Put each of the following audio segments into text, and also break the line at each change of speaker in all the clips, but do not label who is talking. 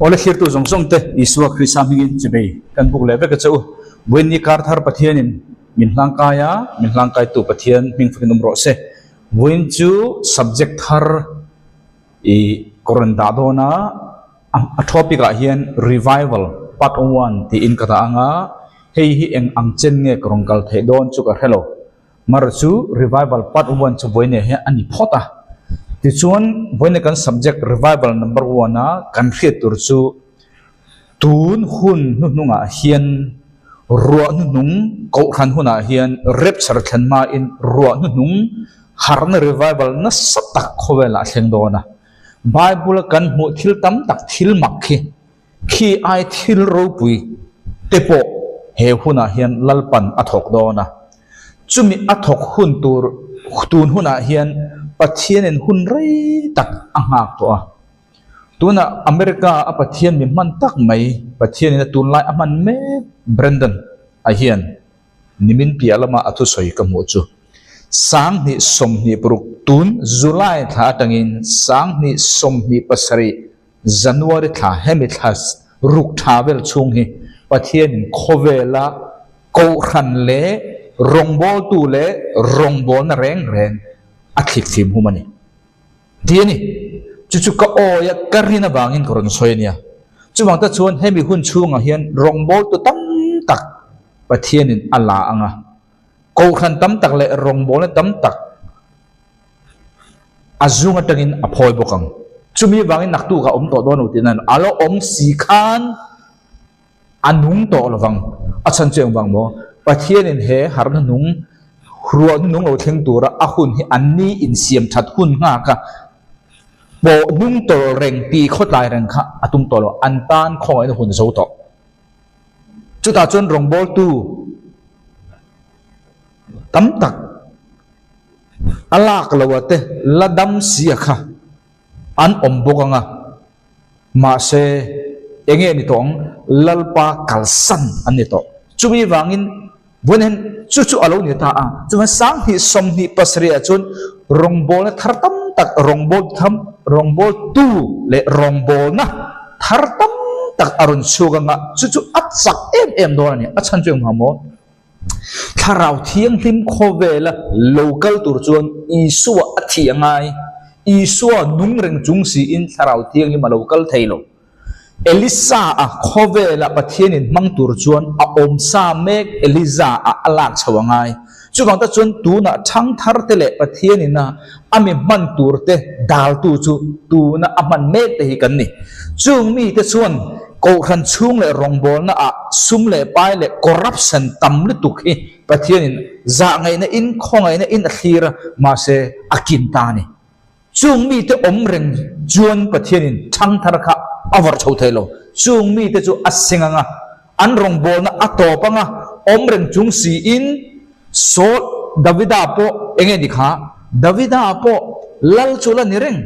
Oleh khir tu zong song te Iswa Krista mingin cibai kan buk lebe ke cau buin ni karthar pathianin min langkai tu pathian ming fikinum ro se buin chu subject thar i koranda dona a topic a hian revival part 1 ti in kata anga hei hi eng angchen nge krongkal the don chu ka hello mar chu revival part 1 chu buin he ani phota ti chuan boina kan subject revival number 1 a kan hriat tur chu tun hun nu nunga hian ruwa nu nung ko khan huna hian rapture thlan ma in ruwa nu nung harna revival na satak khowela thleng dona bible kan mu thil tam tak thil makhi khi ai thil ro pui tepo he huna hian lalpan athok dona chumi athok hun tur tun huna hian pathian en hun rei tak angak to a tuna america a pathian mi man tak mai pathian in tun lai aman me Brandon a hian nimin pialama athu soi ka mu chu sang ni som ni pruk tun July tha tangin sang ni som ni pasari January tha hemi thas ruk thavel chung hi pathian in khovela ko khan le rongbol tu le rongbol na reng athik thim humani tiani chuchu ka oya karina bangin koron soynia chuwang ta chuan hemi hun chunga hian rongbol tu tam tak pathianin ala anga ko khan tam tak le rongbol tam tak azunga tangin aphoi bokang chumi wangin naktu ka to don utinan alo si khan anung to lawang achan cheng wang mo pathianin he harna nung ruwa nung lo theng tura ahun hi anni in siam that hun nga ka bo nung to reng pi khot lai reng kha atum to lo antan khoi na hun zo to chu ta chon rong bol tu tam tak alak lawate ladam sia kha an ombokanga ma se enge ni tong lalpa kalsan ani to chubi wangin bunen chu alo ni ta a chuan sang hi som ni pasri a chun rongbol na thar tam tak rongbol tu le rongbol na thar tam tak arun chuga nga chu atsak em do ni achan chung hamo tharau thiang hlim khowela local tur chuan isua athiangai isua nung reng chung si in tharau thiang ni ma local thailo Elisa a khovela pathianin mangtur chuan a om sa mek Eliza a alak chawangai chuwang ta chuan tuna thang thar tele pathianina ami man turte dal tu chu tuna aman mek te hi kan ni chung mi te chuan ko khan chung le rongbol na a sum le pai le corruption tam le tukhi pathianin za ngai na in khongai na in athira ma se akin ta ni chung mi te om reng chuan pathianin thang thar kha avar chho thelo chung mi te chu asinganga an rongbol na atopanga om reng chung si in so davida po enge dikha davida po lal chula nireng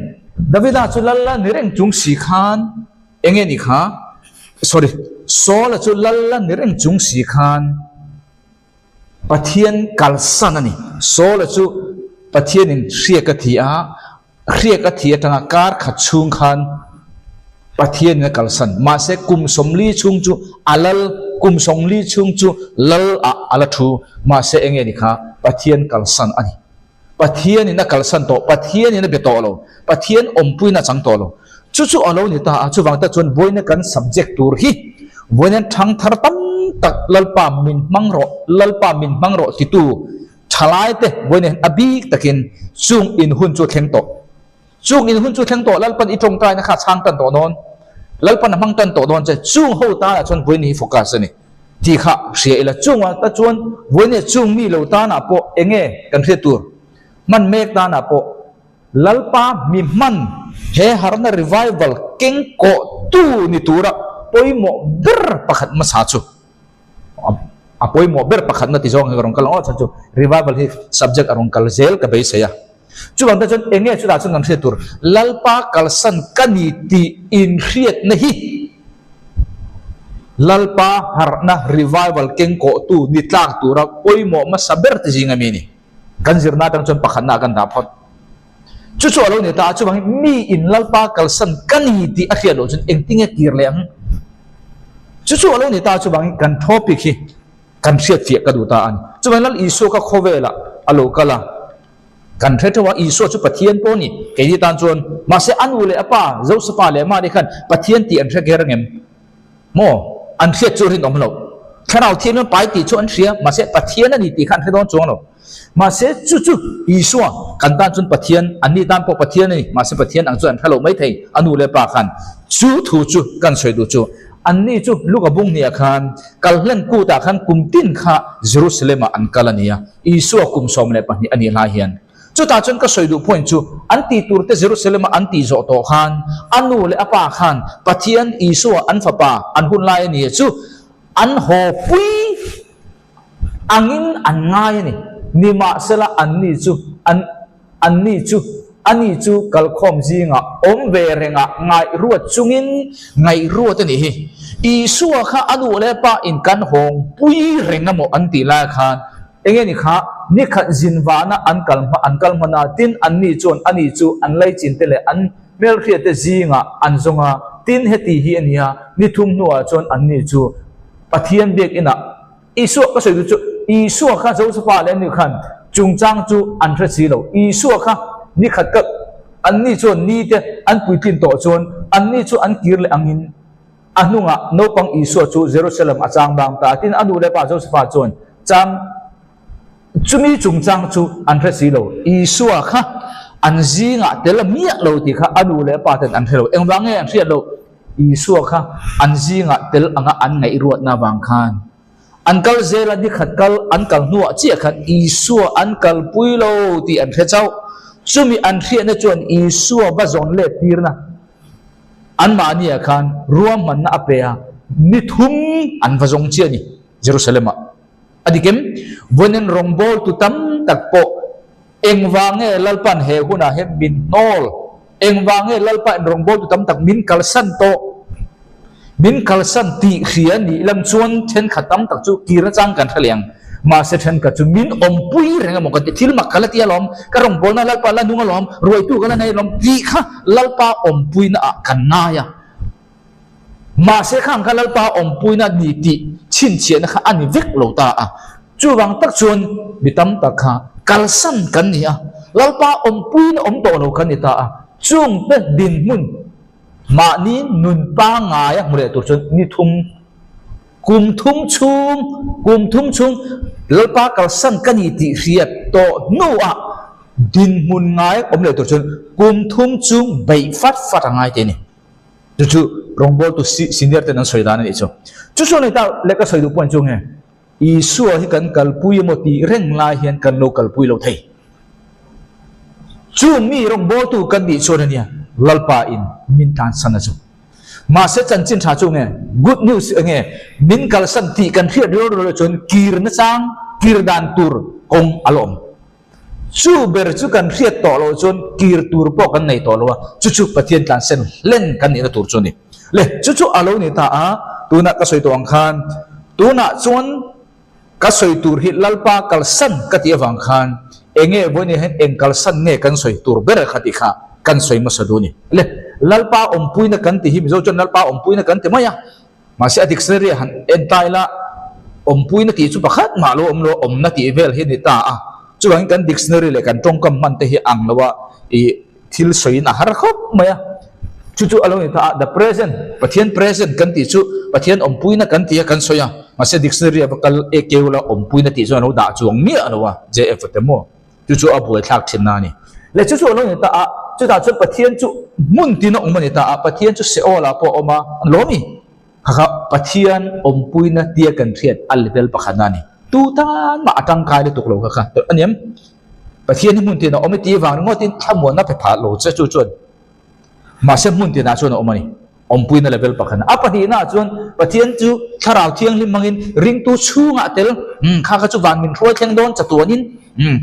davida chu lal la nireng chung si khan enge dikha sorry so la chu lal la nireng chung si khan pathian kalsan ani so la chu pathian in hriaka thia tanga kar khat chung khan pathian na kalsan ma se kum somli chung chu alal kum somli chung chu lal a alathu ma se enge ni kha pathian kalsan ani pathian na kalsan to pathian na betolo pathian ompui na chang tolo chu alo ni ta chu wang ta chon boina kan subject tur hi boina thang thar tam tak lalpa min mangro titu thalai te boina abi takin chung in hun chu thleng to lalpan itong kai na kha chang tan to non lalpan mang tan to don che chung ho ta la chon boini focus ni ti kha sia ila chung wa ta chon boini chung mi lo ta na po enge kan hre tur man mek ta na po lalpa mi man he harna revival king ko tu ni tura poimo ber pakhat ma sa chu a poimo ber pakhat na ti jong he rong kal o cha chu revival hi subject arong kal zel ka be se ya chuan ta chon enge chu da chon kan hre tur lalpa kalsan kani ti in hriat na hi lalpa harna revival king ko tu ni tlak tura poimo ma saber ti jinga mi ni kan zirna tang chon pakhat na kan da phot chú chú alo này ta chú bằng mi in lalpa kalsan kani ti akhia lo chun engting e kir leng chú chú alo này ta chú bằng kan topic hi kan thiet fiat ka du ta an chú bằng lal isu ka khovela alo kala kan theta wa isu chu pathian po ni ke di tan chon ma se anu le apa zo sapa le ma de khan pathian ti an thek herangem mo an thiet chu rin om lo khanau thiên nó pai ti chu an thria ma se pathian ani ti khan thedon chong lo mà sẽ chú chú Isua cần tan chun pathian anh đi tan po pathian này mà sẽ pathian ang chuan hello mấy thầy anu le pa khan chú thu chú cần soi du chú anh đi chú lúc ở bung nia khan kal len ku ta khan kum tin kha Jerusalem an kalania Isua kum som le pa ni ani la hian chú ta chun ka soi du point chú anh ti tur te Jerusalem anh ti zo to khan anu le apa khan pathian Isua an fa pa an hun lai ni chú anh ho pui angin an ngai ni ni ma sela anni chu kalkhom zinga om ve renga ngai ruat chungin ngai ruat ni hi Isua kha anu le pa in kan hong pui renga mo anti la khan enge ni kha ni kha jinwana ankal mana tin anni chon ani chu an lai chin te le an mel khia te zinga an zonga tin heti hi ania ni thum nuwa chon anni chu pathian bek ina Isua ka soi chu Isua kha zo sapa le ni khan chung chang chu an thre chi lo Isua kha ni khat ka an ni chon ni te an pui pin to chon an ni chu an kir le angin anunga no pang Isua chu Jerusalem achang bang ta tin anu le pa zo sapa chon chang chumi chung chang chu an thre chi lo Isua kha an zinga tel mia lo ti kha anu le pa ten an thre lo engwange an thre lo Isua kha an zinga tel anga an ngai ruat na wang khan Ankal zela di khatkal ankal nuwa chi khat Isua ankal puilo ti an khechau chumi an khia na chon Isua ba zon le tirna an ma ni khan ruam man na apea ni thum an vazong chi ni Jerusalem adikem vonen rongbol tu tam takpo engwange lalpan he huna he bin nol engwange lalpan rongbol tu tam tak min kalsan to min kalsan ti khia ni lam chuan then khatam tak chu kira chang kan thaliang ma se then ka chu min ompui renga mo ka thil makala ti alom ka rong bolna lalpa la nunga lom roi tu kala nei lom ti kha lalpa ompui na kan na ya ma se khang ka lalpa ompui na ni ti chin chen kha ani vek lo ta a chu wang tak chuan mitam tak kha kalsan kan ni a lalpa ompui na om to lo kan ni ta a chung pe din mun mà ni nun pa ngài á mười tuổi xuân ni thum kum thum chung lal pa kal san kani ti riat to no a din mun ngài om le tuổi xuân kum thum chung bay phát ngài thế này chú rong bol tu senior tên soi đan này chú này ta lấy cái soi du point chung này Isua hi kan kal pui mo ti reng lai hian kan lo kal pui lo thei chú mi rong bol tu kan di so này lalpa in min tan sana chu ma se chan chin tha chu nge good news nge min kal san ti kan thia ro chon kir na chang kir dan tur kong alom chu ber chu kan thia to lo chon kir tur po kan nei to lo chu pathian tan sen len kan ni na tur chu ni le chu alo ni ta a tu na ka soi to ang khan tu na chon ka soi tur hi lalpa kal san ka ti awang khan enge boni hen eng kal san nge kan soi tur ber khati kha kan soi ma saduni le lalpa ompui na kan ti hi zo chon lalpa ompui na kan ti maya ma se dictionary han entai la ompui na ti chu pakhat ma lo om na ti vel hi ni ta a chu ang kan dictionary le kan tong kam man te hi ang lawa i thil soi na har khop maya chu alo ni ta the present pathian present kan ti chu pathian ompui na kan ti kan soya ma se dictionary bakal e keula ompui na ti zo no da chuang mi alowa jf temo chu abu thak thin na ni le chu alo ni ta chú ta chú pathian chú mun tin ông mình ta pathian chú sẽ ola po oma lomi ha pathian pui na tia kan thiet al level pakhana ni tu tan ma atang kai le tuk lo kha to aniam pathian ni mun tin om ti wang ngo tin thamon na phe pha lo che chu chun ma se mun tin na chu na omani pui na level pakhana apani na chun pathian chú tharau thiang lim mangin ring tu chunga tel kha chu wan min thoi theng don chatuanin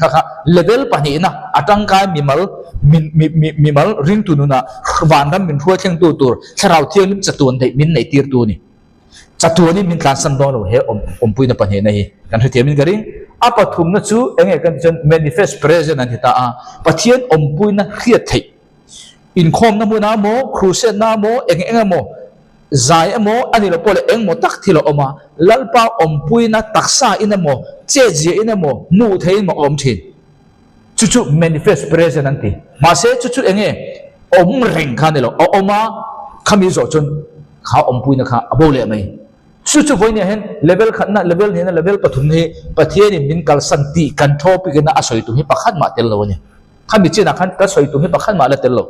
kha level pani na atang kai mimal ring tu nu na van ram min thua theng tu tur tharau thiang lim chatun dei min nei tir tu ni chatun ni min tlan san do lo he om pui na pani na hi kan thu thiam min garing apathum na chu enge kan chen manifest present an hita a pathian ompui na khiat thei in khom na mu na mo crusade na mo enge mo zai amo ani lo pole eng mo tak thilo oma lalpa ompui na taksa ina mo che je ina mo mu thei mo om thin chu manifest present anti ma se chu enge om ring khan lo oma khami zo chun kha ompui na kha abole mai chu voi ne hen level khan na level ne na level pathum he pathian in min kal santi kan thopi na asoi tu hi pakhat ma tel lo ne khami china khan ka soi tu hi pakhat ma la tel lo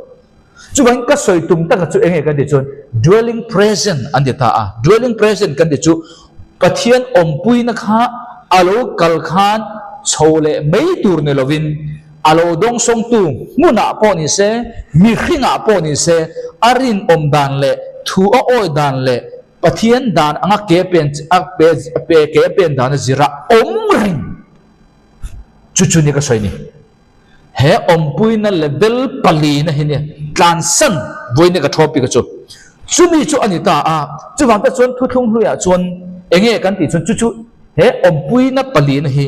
chu bang ka soi tum ta ka chu enge ka de chon dwelling present an de ta a dwelling present kan de chu pathian ompui na kha alo kal khan chole mei tur ne lovin alo dong song tu muna po ni se mi khinga po ni se arin om dan le thu a oi dan le pathian dan anga ke pen pe ke pen dan zira om ring chu ni ka soi ni he ompui na level pali na hinia tlansan voine ka thopi ka chu chumi chu anita a chuwang ta chon thu thung hluya chon enge kan ti chon chu he ompui na pali na hi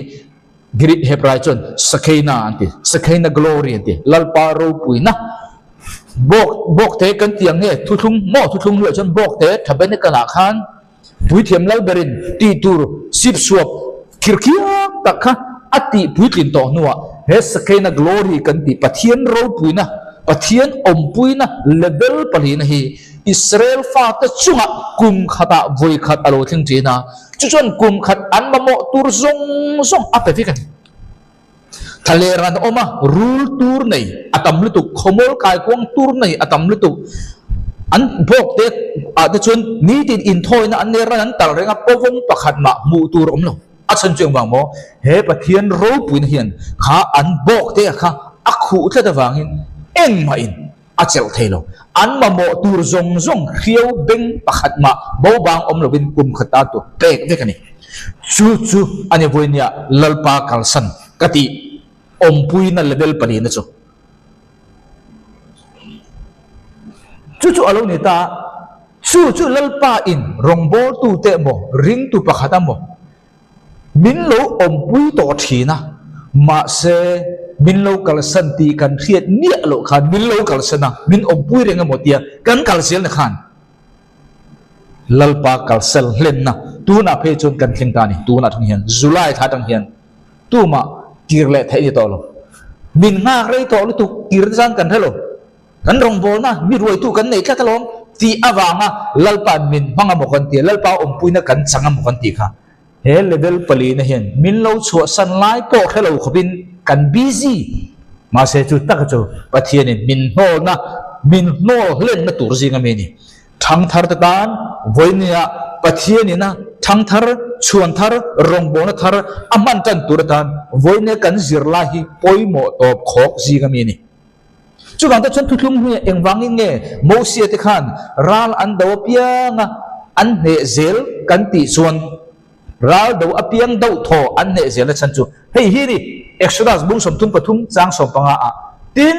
grit hebrai chon sakheina anti sakheina glory anti lalpa ro puina bok te kan tiang ne thu thung hluya chon bok te thabene kana khan pui thiam lal berin ti tur sip suap kirkia takha ati pui tlin to nuwa he sakheina glory kan ti pathian ro puina pathian ompuina level palina hi Israel fa ta chunga kum khata voi khat alo thing china chuchon kum khat an mamo tur zong apefikan thaleran oma rule tur nei atam lutu khomol kai kwang tur nei atam lutu an bok te a ta chun ni tin in thoina an neran an tal renga povong pakhat ma mu tur omlo a chan chung wang mo he pathian ro puin hian kha an bok te kha akhu thla wangin eng ma in a chel thelo an ma mo tur zong khiau beng pakhat ma bo bang om lovin kum khata to pek ve kani chu ani voinia lalpa kalsan kati ompui na level pani na chu alo ni ta chu lalpa in rongbo tu te mo ring tu pakhata mo min lo ompui to thina ma se min lo kalsan ti kan khiat nia lo khan min lo kalsana min ompui renga motia kan kalsel na khan lalpa kalsel hlen na tu na phe chon kan thing ta ni tu na thang hian July tha tang hian tu ma kirle thai ni to lo min nga rei to lu tu kir jang kan thelo kan rong bol na mi ruai tu kan nei tla talom ti awanga lalpa min banga mo kan ti lalpa ompui na kan changa mo kan ti kha he level pali na hian min lo chua san lai po khelo khobin kan busy ma se chu tak chu pathian min ho na min no len na tur jinga me ni thang thar ta dan voinia pathian na thang thar chuan thar rong bo na thar aman tan tur tan voine kan zirla hi poimo top khok jinga me ni chu bang ta chon thuthum hu eng wangin nge mo sia te khan ral an do pianga an ne zel kan ti chuan ral do apiang do tho an ne zel chan chu hei hi ni Exodus bung som tum pathum chang som panga a tin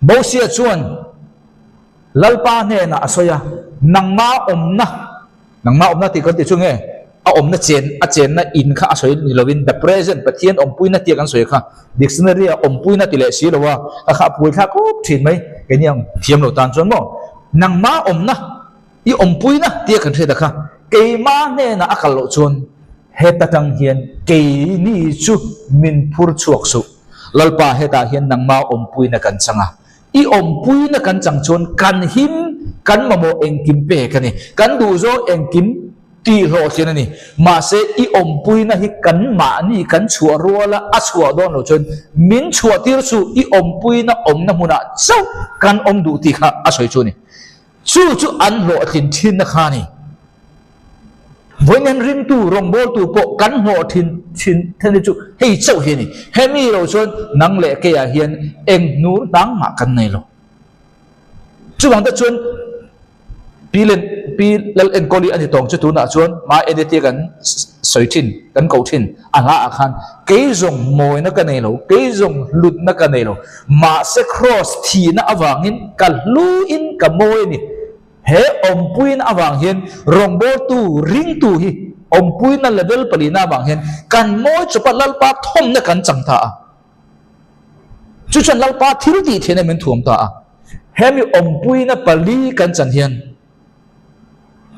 bosia chuan lalpa ne na asoya nangma omna ti kan ti chunge a omna chen na in kha asoi ni lovin the present pathian ompui na ti kan soi kha dictionary a ompui na ti le si lowa a kha pui kha ko thin mai kenyang thiam lo tan chon mo nangma omna i ompui na ti kan the da kha keima ne na akal lo chon heta tang hian ke ni chu min phur chuak su lalpa heta hian nangma ompui na kan changa i ompui na kan chang chon kan him kan mamo engkim pe kani kan du zo engkim ti lo chen ni ma se i ompui na hi kan ma ni kan chua ruala a chua don lo chon min chua tir su i ompui na om na muna so kan om du ti kha a soi chu ni chu an lo thin na kha ni với nhân rim tu rong bol tu po kan ho thin thân chu hei chau hiền hemi lo chon nang le ke ya hiền eng nur dang ma kan nei lo chu bang ta chon pi lal en koli ani tong chu tu na chon ma edit kan soi thin kan ko thin anga akhan ke zong moi na kan nei lo ke zong lut na kan nei lo ma se cross thi na awangin kal lu in ka moi ni he ompuin awang hian rongbo tu ring tu hi pui na level palina bang hen kan moi chupat lalpa thom na kan chang ta chu chan lalpa thil ti thena men thuam ta hemi pui na pali kan chan hian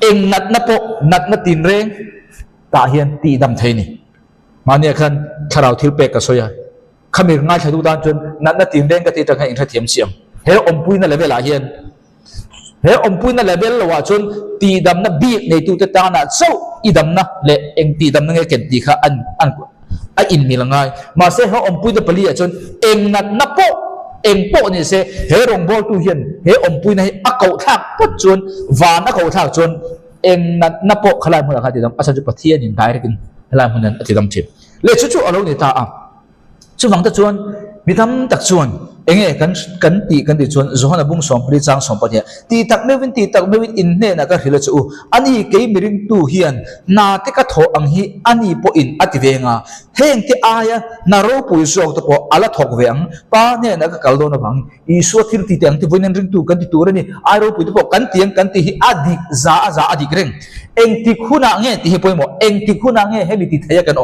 eng nat na tin reng ta hian ti dam theini mania khan tharau thil pe ka soya khamir ngai thadu dan chun nat na tin reng ka ti tang ha in tha thiam siam he pui na level a hian he pui na level lo wa chun ti dam na bi nei tu te ta na so i dam na le eng ti dam na nge ken ti kha an a in mi langai ma se he pui na pali a chun eng nat na po eng po ni se he rong bol tu hian he pui na a kau thak pot chun van a kau thak chun eng nat na po khalai mu la kha ti dam asa chu pathian in direct in khalai mu nan ati dam chip le chu alo ni ta a chu wang ta chuan mi tham tak chuan enge kan ti chuan zohana bung som pri chang som pathia ti tak mewin in ne na ka hila chu ani ke miring tu hian na te ka tho ang hi ani po in ati venga heng te aya na ro pui sok to po ala thok veng pa ne na ka kaldo na bang I so thil ti tang ti voinen ring tu kan ti tur ni ai ro pui to po kan ti hi adik za adik reng eng ti khuna nge ti hi poimo eng ti khuna nge heli ti thaya kan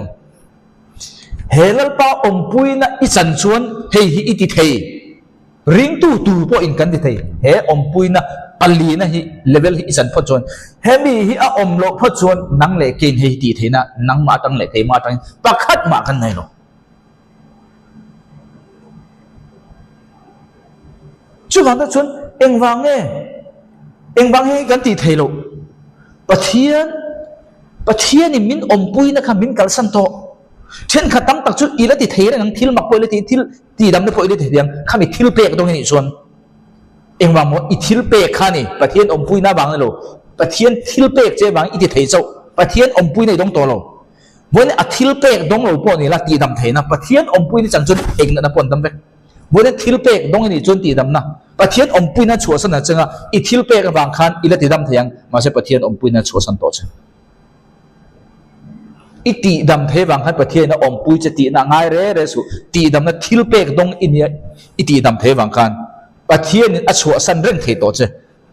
helal pa pui na ichan chuan hei hi iti thei ring tu po in kan ti thei he pui na pali na hi level hi ichan pho chuan hemi hi a lo pho chuan nang le ken hei ti theina nang ma tang le thei ma tang pakhat ma kan nei lo chu wang da chuan eng wang he kan ti thei lo pathian ni min pui na kha min kal san to chen khatam tak chu ila ti theira nang thil mak poi le thil ti dam ne poi le thiang khami thil pek dong ni chuan engwa mo I thil pek khani pathian pui na bang lo pathian thil pek che bang I ti thei chau pathian pui nei dong to lo bon a thil pek dong lo po ni la ti dam theina pathian pui ni chang chun eng na pon dam bek bon thil pek dong ni chun ti dam na pathian pui na chua san na changa I thil pek bang khan ila ti dam thiang ma se pathian pui na chua san to che iti dam the wang khan pathian na pui che ti na ngai re su ti dam na thil pek dong in ya iti dam the wang khan pathian a chua san reng the to che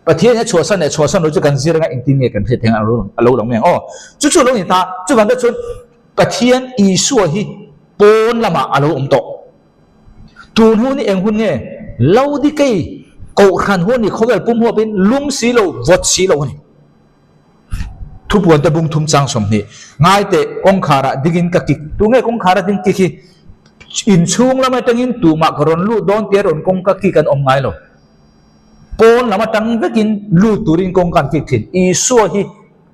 pathian a chua san lo chu kan zira nga engtin nge kan the theng alo long meng chu lo ni ta chu wang da chun pathian I su hi pon lama alo to tun hu ni eng hun nge lo di kai ko khan hu ni khowel pum ho bin lung si lo vot si lo ni thu buan ta bung thum chang som ni ngai te kong khara digin ka kik tu nge kong khara ding ki in chung lama tangin tu ma karon lu don te ron kong ka ki kan ngai lo pon lama tang vekin lu turin kong kan ki thin I so hi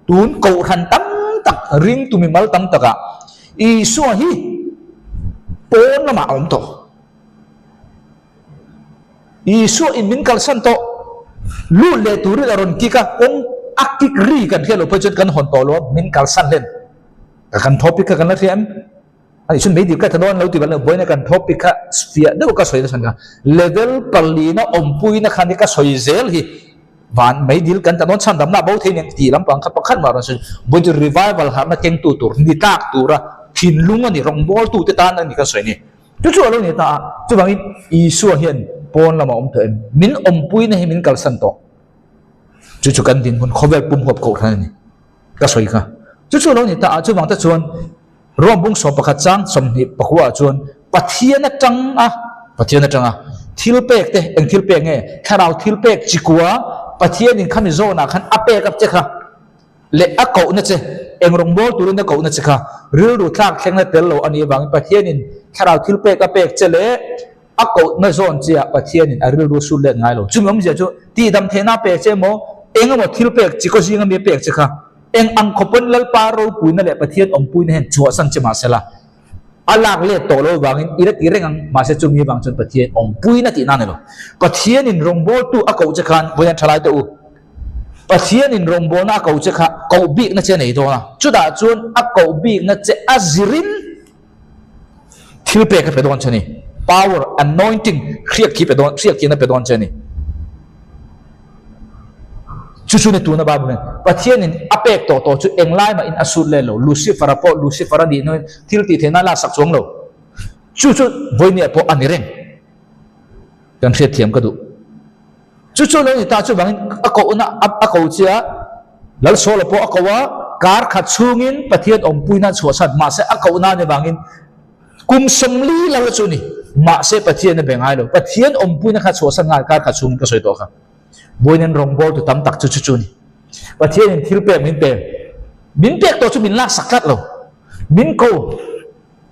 tun ko khan tam tak ring tu mi mal tam taka I so hi pon lama to I so in min kal san to lu le turin aron ki ka kong akik ri kan khelo pajut kan hon tolo min kal san len kan topic kan la thiam ani sun me di ka thadon lo ti bal boina kan topic ka sphere de ka soi san ka level palina pui na khani ka soi zel hi van me dil kan tanon sam dam na bo thein ti lam pang kha pakhan ma ra su bo ju revival ha na keng tu tur ni tak tura thin lunga ni rong bol tu te tan ni ka soi ni chu lo ni ta chu bang I su hian pon lama to min pui na hi min kal san to chu kan din hun khovel pum hop ko than ni ka soi kha chu lo ni ta chu wang ta chuan rom bung so pakhat chang som ni pakwa chuan pathian atanga thil pek te eng thil pek nge kharau thil pek chikwa pathian in khami zo na khan apek ap che kha le a ko na che eng rong bol turun na ko na che kha ril ru thak theng na tel lo ani wang pathian in kharau thil pek apek che le a ko na zon chia pathian in aril ru su le ngai lo chungam je chu ti dam the na pe che mo eng mo thil pek chi ko jinga me pek che kha eng ang khopon lal pa ro pui na le pathian pui na hen chua san che ma sela alak le to lo wangin ira ti reng ang ma se chumi wang chon pathian pui na ti na ne lo pathian in rong bol tu a ko che khan boyan thalai to u pathian in rong bol na ko che kha ko bi na che nei do na chu da chun a ko bi na che azirin thil pek ka pe don chani power anointing khriak ki pe don khriak ki na pe don chani chu ne tu na ba bu pathian in apek to chu englai ma in asut le lo lucifer ni no thil ti thena la sak chong lo chu voi ni po anireng kan se thiam ka du chu lo ni ta chu bang ako na ako chia lal so lo po ako wa kar khat chungin pathian ompuina chuasan ma se akauna ne bangin kum somli la chu ni ma se pathian ne bengai lo pathian ompuina khat chuasan ngal kar khat chung ka soi to kha boinen rongbol tu tam tak chu chu ni pathian thil pe min pe to chu min la sakat lo min ko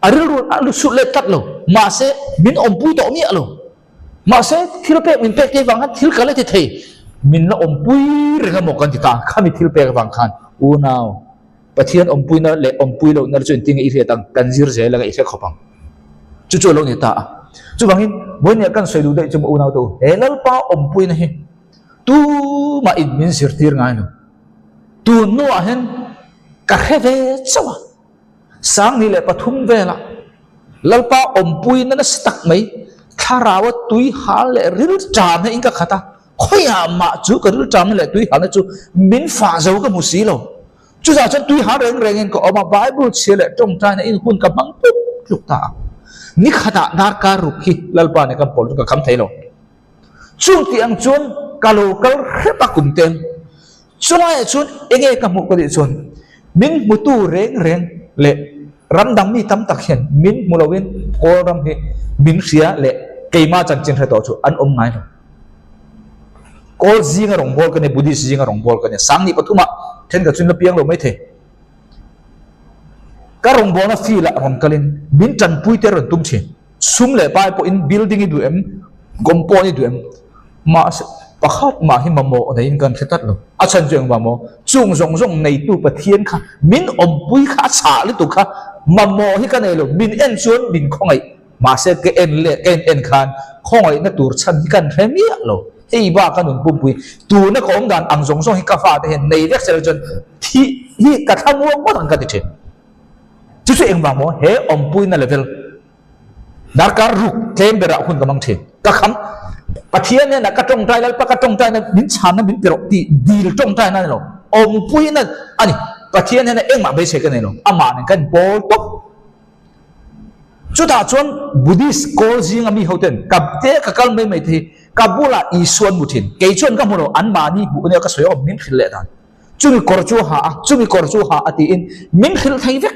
aril alu sulet kat lo ma se min ompui to mi lo ma se thil pe min pe te wangan thil kale te thei min na ompui renga mokan ti ta khami thil pe wang khan u naw pathian ompui na le ompui lo nar chun ting i re tang kanjir je la i se khopang chu chu lo ni ta chu bangin boin ya kan soi du dei chu u naw to helal pa ompui na he tu ma in min sir tir ngai no tu no a hen ka kheve chawa sang ni le pathum vela lalpa ompui na stak mai tharawa tui hal le ril cham he inka khata khoya ma chu ka ril cham le tui hal chu min fa zo ka musi lo chu za chan tui hal reng reng ko ma bible che le tong ta na in hun ka bang tuk luk ta ni khata dar ka rukhi lalpa ne kam pol ka kham thai lo chung ti ang chun kalo kal khrepa kum ten chulai chun enge ka mu ko di chun min mutu reng reng le ram dang mi tam tak hian min mulawin ko ram he min ria le keima chan chin to chu an ngai lo ko zinga rong bol ka ne buddhist zinga rong bol ka ne sang ni pathuma then ka chun la piang lo mai the ka rong bol na fi la ron kalin min chan pui te ron tum chin sum le pai po in building i du em gompo ni du em ma pakhat ma hi mamo na in kan thetat lo a chan jeng mamo chung zong zong nei tu pathian kha min ompui kha cha li tu kha mamo hi ka nei lo min en chuan min khongai ma se ke en le en khan khongai na tur chan hi kan remi lo ei ba kan un pupui tu na ko dan ang zong zong hi ka fa te hen nei vek sel jon thi hi ka thamu mo tang ka ti the chu chu eng mamo he ompui na level darkar ruk tlem bera hun ka mang the ka kham pathian ne na ka tong tai lal pa ka tong tai na min chan na min pero ti dil tong tai na lo om pui na ani pathian ne na eng ma be se ka ne lo ama ne kan bol tok chu ta chon buddhist kol jing ami hoten kap te ka kal mai mai thi kabula i suan muthin ke chon ka mulo an ma ni bu ne ka soyo min khil le dan chu mi kor chu ha ati in min khil thai vek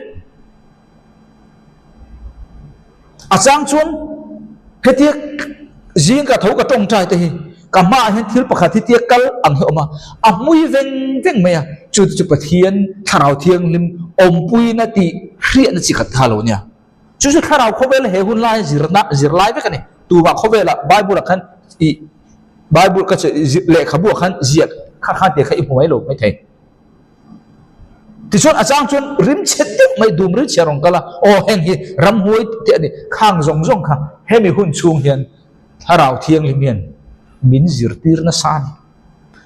achang chon hetiek riêng cả thấu cả trong trai thì cả ma hen thiếu bạc thì tiếc kal ang hiệu mà mui veng veng mày chú chú bát thiên thảo thiên lim pui na ti hiện chỉ khát thảo nha chú chú thảo không về là hệ hun lai zir lai với cái này tu bạc không về là bible là khăn bible cái lệ khá buộc khăn diệt khát khát để khai mấy lỗ mấy thầy thì chọn achang chọn rim chết tiếc mấy đùm rít chia rong kala hen hi ram huôi tiệt này khang rong rong khang he mi hun chung hiền harau thiang limian min zir tir na san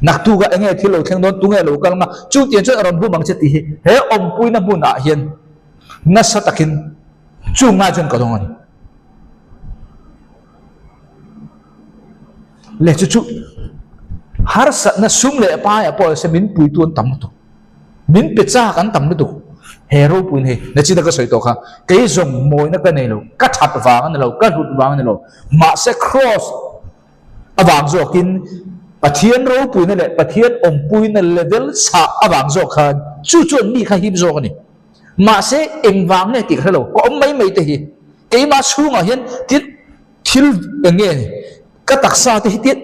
nak tu ga enge thilo theng don tu nge lo kal ma chu tian chu aron bu mang che ti he pui na bu na hian na sa takin chu nga chen ka dong ani le chu har sa na sum le pa ya po se min pui tuan tam to min pe cha kan tam tu hero pun he na chi da ka soi to kha ke zong moi na ka nei lo ka that wang na lo ka hut wang na lo ma se cross awang zo kin pathian ro pui na le pathian pui na level sa awang zo khan chu chuan mi kha him zo ni ma se eng wang ne ti kha lo ko mai mai te hi ke ma sunga hian tit thil enge ka taksa te hi tit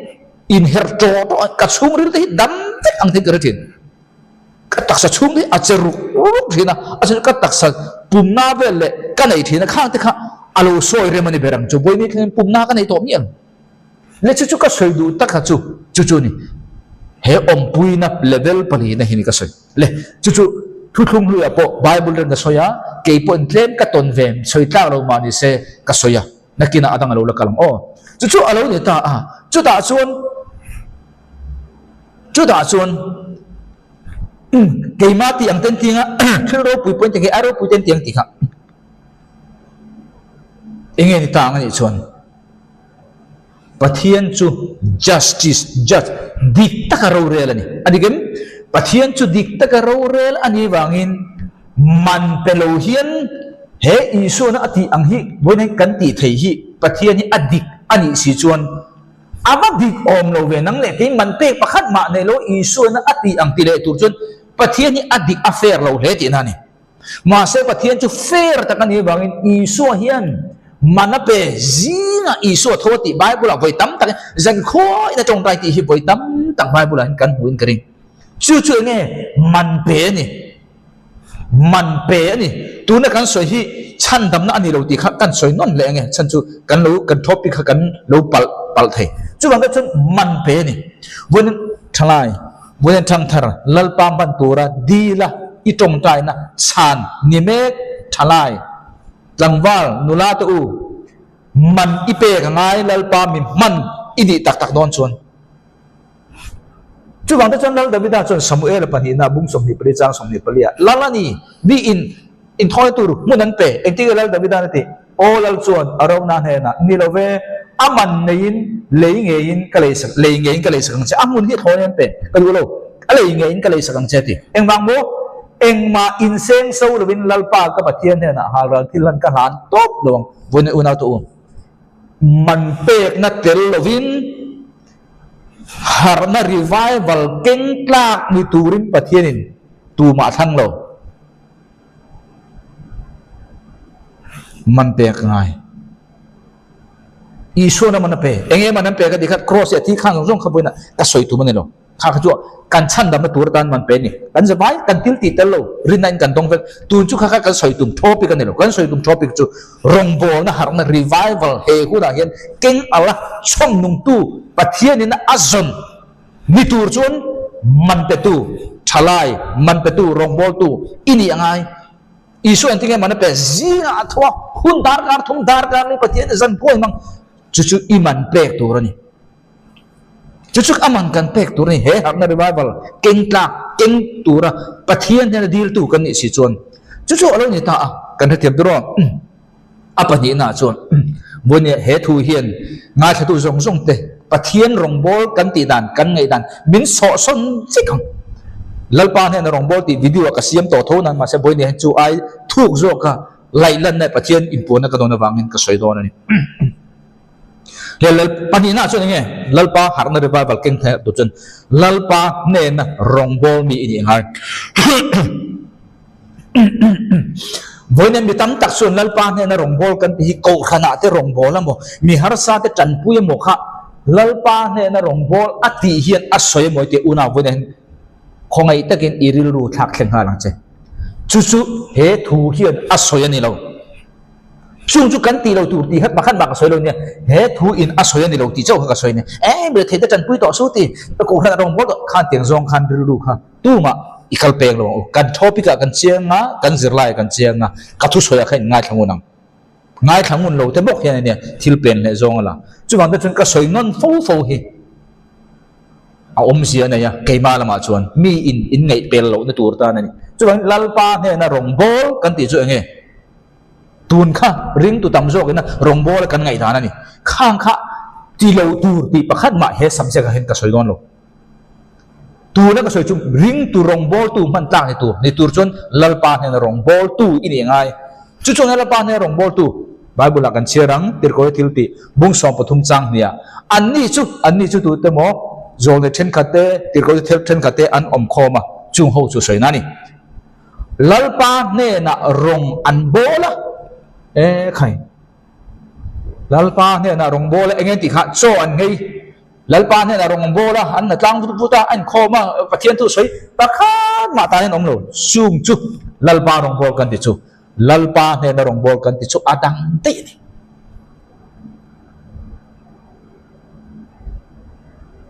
in her to ka sung ril te hi dam te ang te garatin taksa chung ni acheru thina acher ka taksa pumna vele ka nei thina khang te kha alo soi re mani berang chu boini thlen pumna ka nei to mian le chu ka soi du tak ha chu ni he pui na level pani na hini ka soi le chu thu thung lu apo bible ren ka soya ke pon tlen ka ton vem soi ta lo mani se ka soya nakina adang alo la kalang chu alo ni ta chu ta chuan cái ma tiang tên tiếng á thứ đó bùi bùi tiếng cái aro bùi tên tiếng tiếng khác anh nghe ta nghe chuan pathian chu justice judge dikta ro rel ani ani gem pathian chu dikta ro rel ani wangin man pelo hian he isu na ati ang hi boin kan ti thei hi pathian hi adik ani si chuan ama dik om lo ve nang le ke man pe pakhat ma ne lo isu na ati ang ti le tur chuan pathian ni adik affair lo he ti na ni ma se pathian chu fair ta kan hi bangin isu hian manape zinga isu thoti bible a voi tam tak zan khoi na tong tai ti hi voi tam tak bible an kan huin kering chu chu nge man pe ni tu na kan soi hi chan dam na ani lo ti kha kan soi non le nge chan chu kan topic kha kan lo pal thai chu bang ka chun man pe ni won thalai won thang thar lal pam ban tura di la i tong tai na chan ni me thalai langwal nula tu man ipe ka ngai lal pam mi man idi tak don chon chu bang ta chon lal David chon Samuel pani na bung som ni pri chang som ni palia lalani bi in thoi tu mun an pe enti lal David na ti o lal chon arau na he na ni love aman nein lein ka le sak cha amun hi thoi an pe ka lu lo lein ka le sak ang che ti eng bang mo eng ma in seng so lovin lal pa ka pathian he na ha ra thilan ka han top long vun una tu man pe na tel lovin har na revival keng tlak ni turin pathianin tu ma thang lo man pe ngai isu na man pe enge man pe ka dikhat cross ya thi khang jong khabuina ka soi tu manelo kha kha chu kan chan dam na tur dan man pe ni kan je bai kan til ti tel lo rinain kan dong vel tu chu kha kan soi tum topic kan lo kan soi tum topic chu rong bo na har na revival he hu da hian keng ala chom nung tu pathianin azon ni tur chun man pe tu thalai man pe tu rong bol tu ini angai isu antinge man pe zinga athwa hun dar kar thum dar kar ni pathian zan poi mang chu iman pek tu rani chu aman kan pek tu ni he har na revival keng tla keng tura pathian ne dil tu kan ni si chon chu alo ni ta kan the tiap dro apani na chon bon he thu hian nga thatu zong te pathian rong bol kan ti dan kan ngai dan min so son chikang lalpa ne na rong bol ti video ka siam to tho nan ma se boy ne chu ai thuk zo ka lailan ne pathian impon na ka don wangin ka soi don ni lal pani na chu nge lalpa har na revival keng the tu chen lalpa ne na rong bol mi ni ngai với nên bị tắm tắc xuân lal pa nên là rong bol kan hi ko khana te rong bol lamo mi har sa te chan pui mo kha lal pa nên là rong bol ati hian asoi moi te una với nên khongai takin iril ru thak thleng ha lang che chu he thu hian asoi ani lo chung chu kan ti lo tu ti hat bakhan ba ka soi lo ne he thu in asoi ani lo ti chau ka soi ne be the te chan pui to su ti ko khana rong bol khan tiang zong khan ru kha tu ma ikal peng lo kan topic kan chianga kan zirlai kan chianga ka thu soya khain ngai thangun lo te bok hian ne thil pen le zong ala chu wang da chun ka soi non fo hi a om sia na ya keima lama chuan mi in ngai pel lo na tur ta na ni chu wang lalpa ne na rong bol kan ti chu nge tun kha ring tu tam zo na rong bol kan ngai ta na ni khang kha ti lo tur ti pakhat ma he subject hen ka soi don lo tu na ka soi chung ring tu rong bol tu man tlang ni tur chon lalpa ne na rong bol tu ini ngai chu chon lalpa ne rong bol tu bible kan chirang tir ko thil ti bung som pathum chang nia anni chu tu te mo zol ne then khate tir ko then khate an om khoma chung ho chu soi na ni lalpa ne na rong an bola khai lalpa ne na rong bola engen ti kha cho an ngei lalpa ne na rong bola an na tlang tu ta an khoma pathian tu soi pakhan ma ta nen om lo sung chu lalpa rong bol kan ti chu lalpa ne na rong bol kan ti chu adang te ni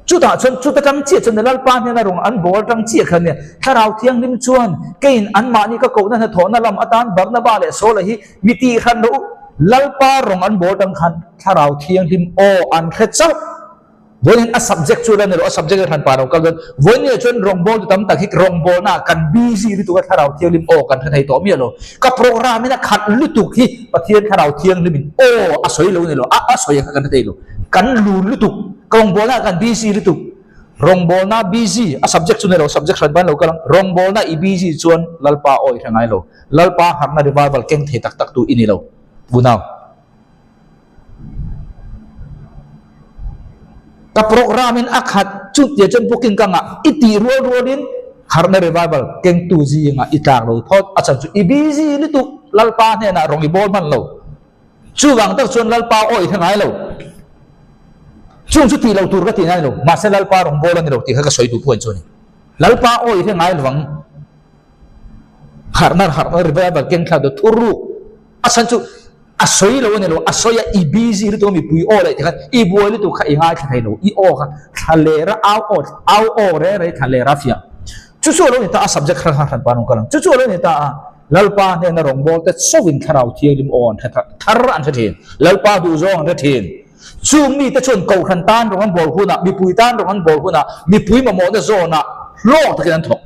chu ta tang chi chen lalpa ne na rong an bol tang chi khan ne tharau thiang lim chuan kein an ma ni ka ko na thona lam atan barnaba le so la hi miti khan no lalpa rong an bol tang khan tharau thiang lim o an khe chau voin a subject chu la ne ro subject than pa ro kal voin ne chon rong bol tam tak hi rong bol na kan busy ri tu ka tharau thiang lim o kan thai to mi lo ka program na khat lu tu hi pathian tharau thiang lim o a soi lo ne lo a soi ka kan thai lo kan lu lu tu rong bol na kan busy ri tu rong bol na busy a subject chu ne ro subject than ban lo ka rong bol na i busy chuan lalpa oi thangai lo lalpa har na revival keng the tak tu ini lo bunau ka programin akhat chu ye chen booking ka nga iti ruolin harna revival keng tu ji nga itang lo thot acham chu ibiji ni tu lalpa ne na rongi bol man lo chu wang tak chon lalpa oi thangai lo chung chu ti lo tur ka ti nai lo ma se lalpa rong bol ni lo ti kha ka soi tu puan choni lalpa oi thangai lawang harna revival keng kha do thuru asan chu asoi lo ne lo asoya ibiji ri to mi pui o le kha I boy li tu kha I ngai thai lo I o kha thalera au o re thalera fia chu lo ni ta subject kha kha pa nong kalang chu lo ni ta lalpa ne na rong bol te sowin kharau thi lim on thar an thathin lalpa du zong the thin chu mi te chon ko khan tan rong bol huna mi pui tan rong bol huna mi pui ma mo na zona lo ta kan thok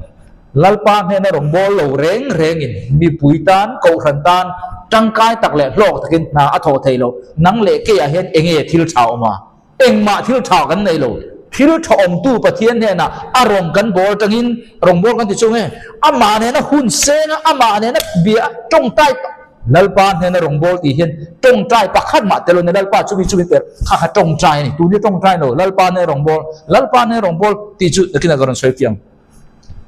lalpa ne na rong bol lo reng in mi pui tan ko khan tan trăng cai tắc lệ lộc takin na atho thầy lo nang lệ kia hiện enge thil chao ma eng ma thil chao kan nei lo thil chao om tu pathian he na arong kan bol tangin rong bol kan ti chung he ama ne na hun se na ama ne na bia trong tai lalpa ne na rong bol ti hian trong tai pakhat ma te lo ne lalpa chu per kha trong tai ni tu ni trong tai lo lalpa ne rong bol ti chu kina garon soi fiang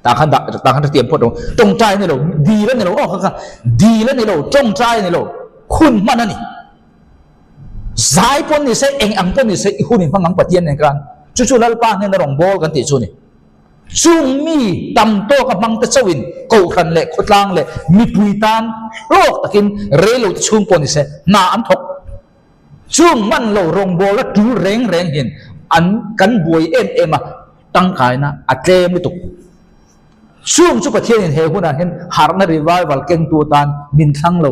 ta khan tiệm phốt đâu trong trai này đâu đi lên này đâu đi lên này đâu trong trai này đâu khun mà nani giải pon này sẽ anh ang pon này sẽ khun hình phăng ang patien này kan chu lalpa này rong bol kan ti chu ni chung mi tam to ka mang ta chawin ko khan le khotlang le mi puitan lok takin relo chung pon này sẽ na am thok chung man lo rong bol la tu reng hin an kan buai em à tăng khai na atlem ni tuk chung chu pathian in he huna hen harna revival keng tu tan min thang lo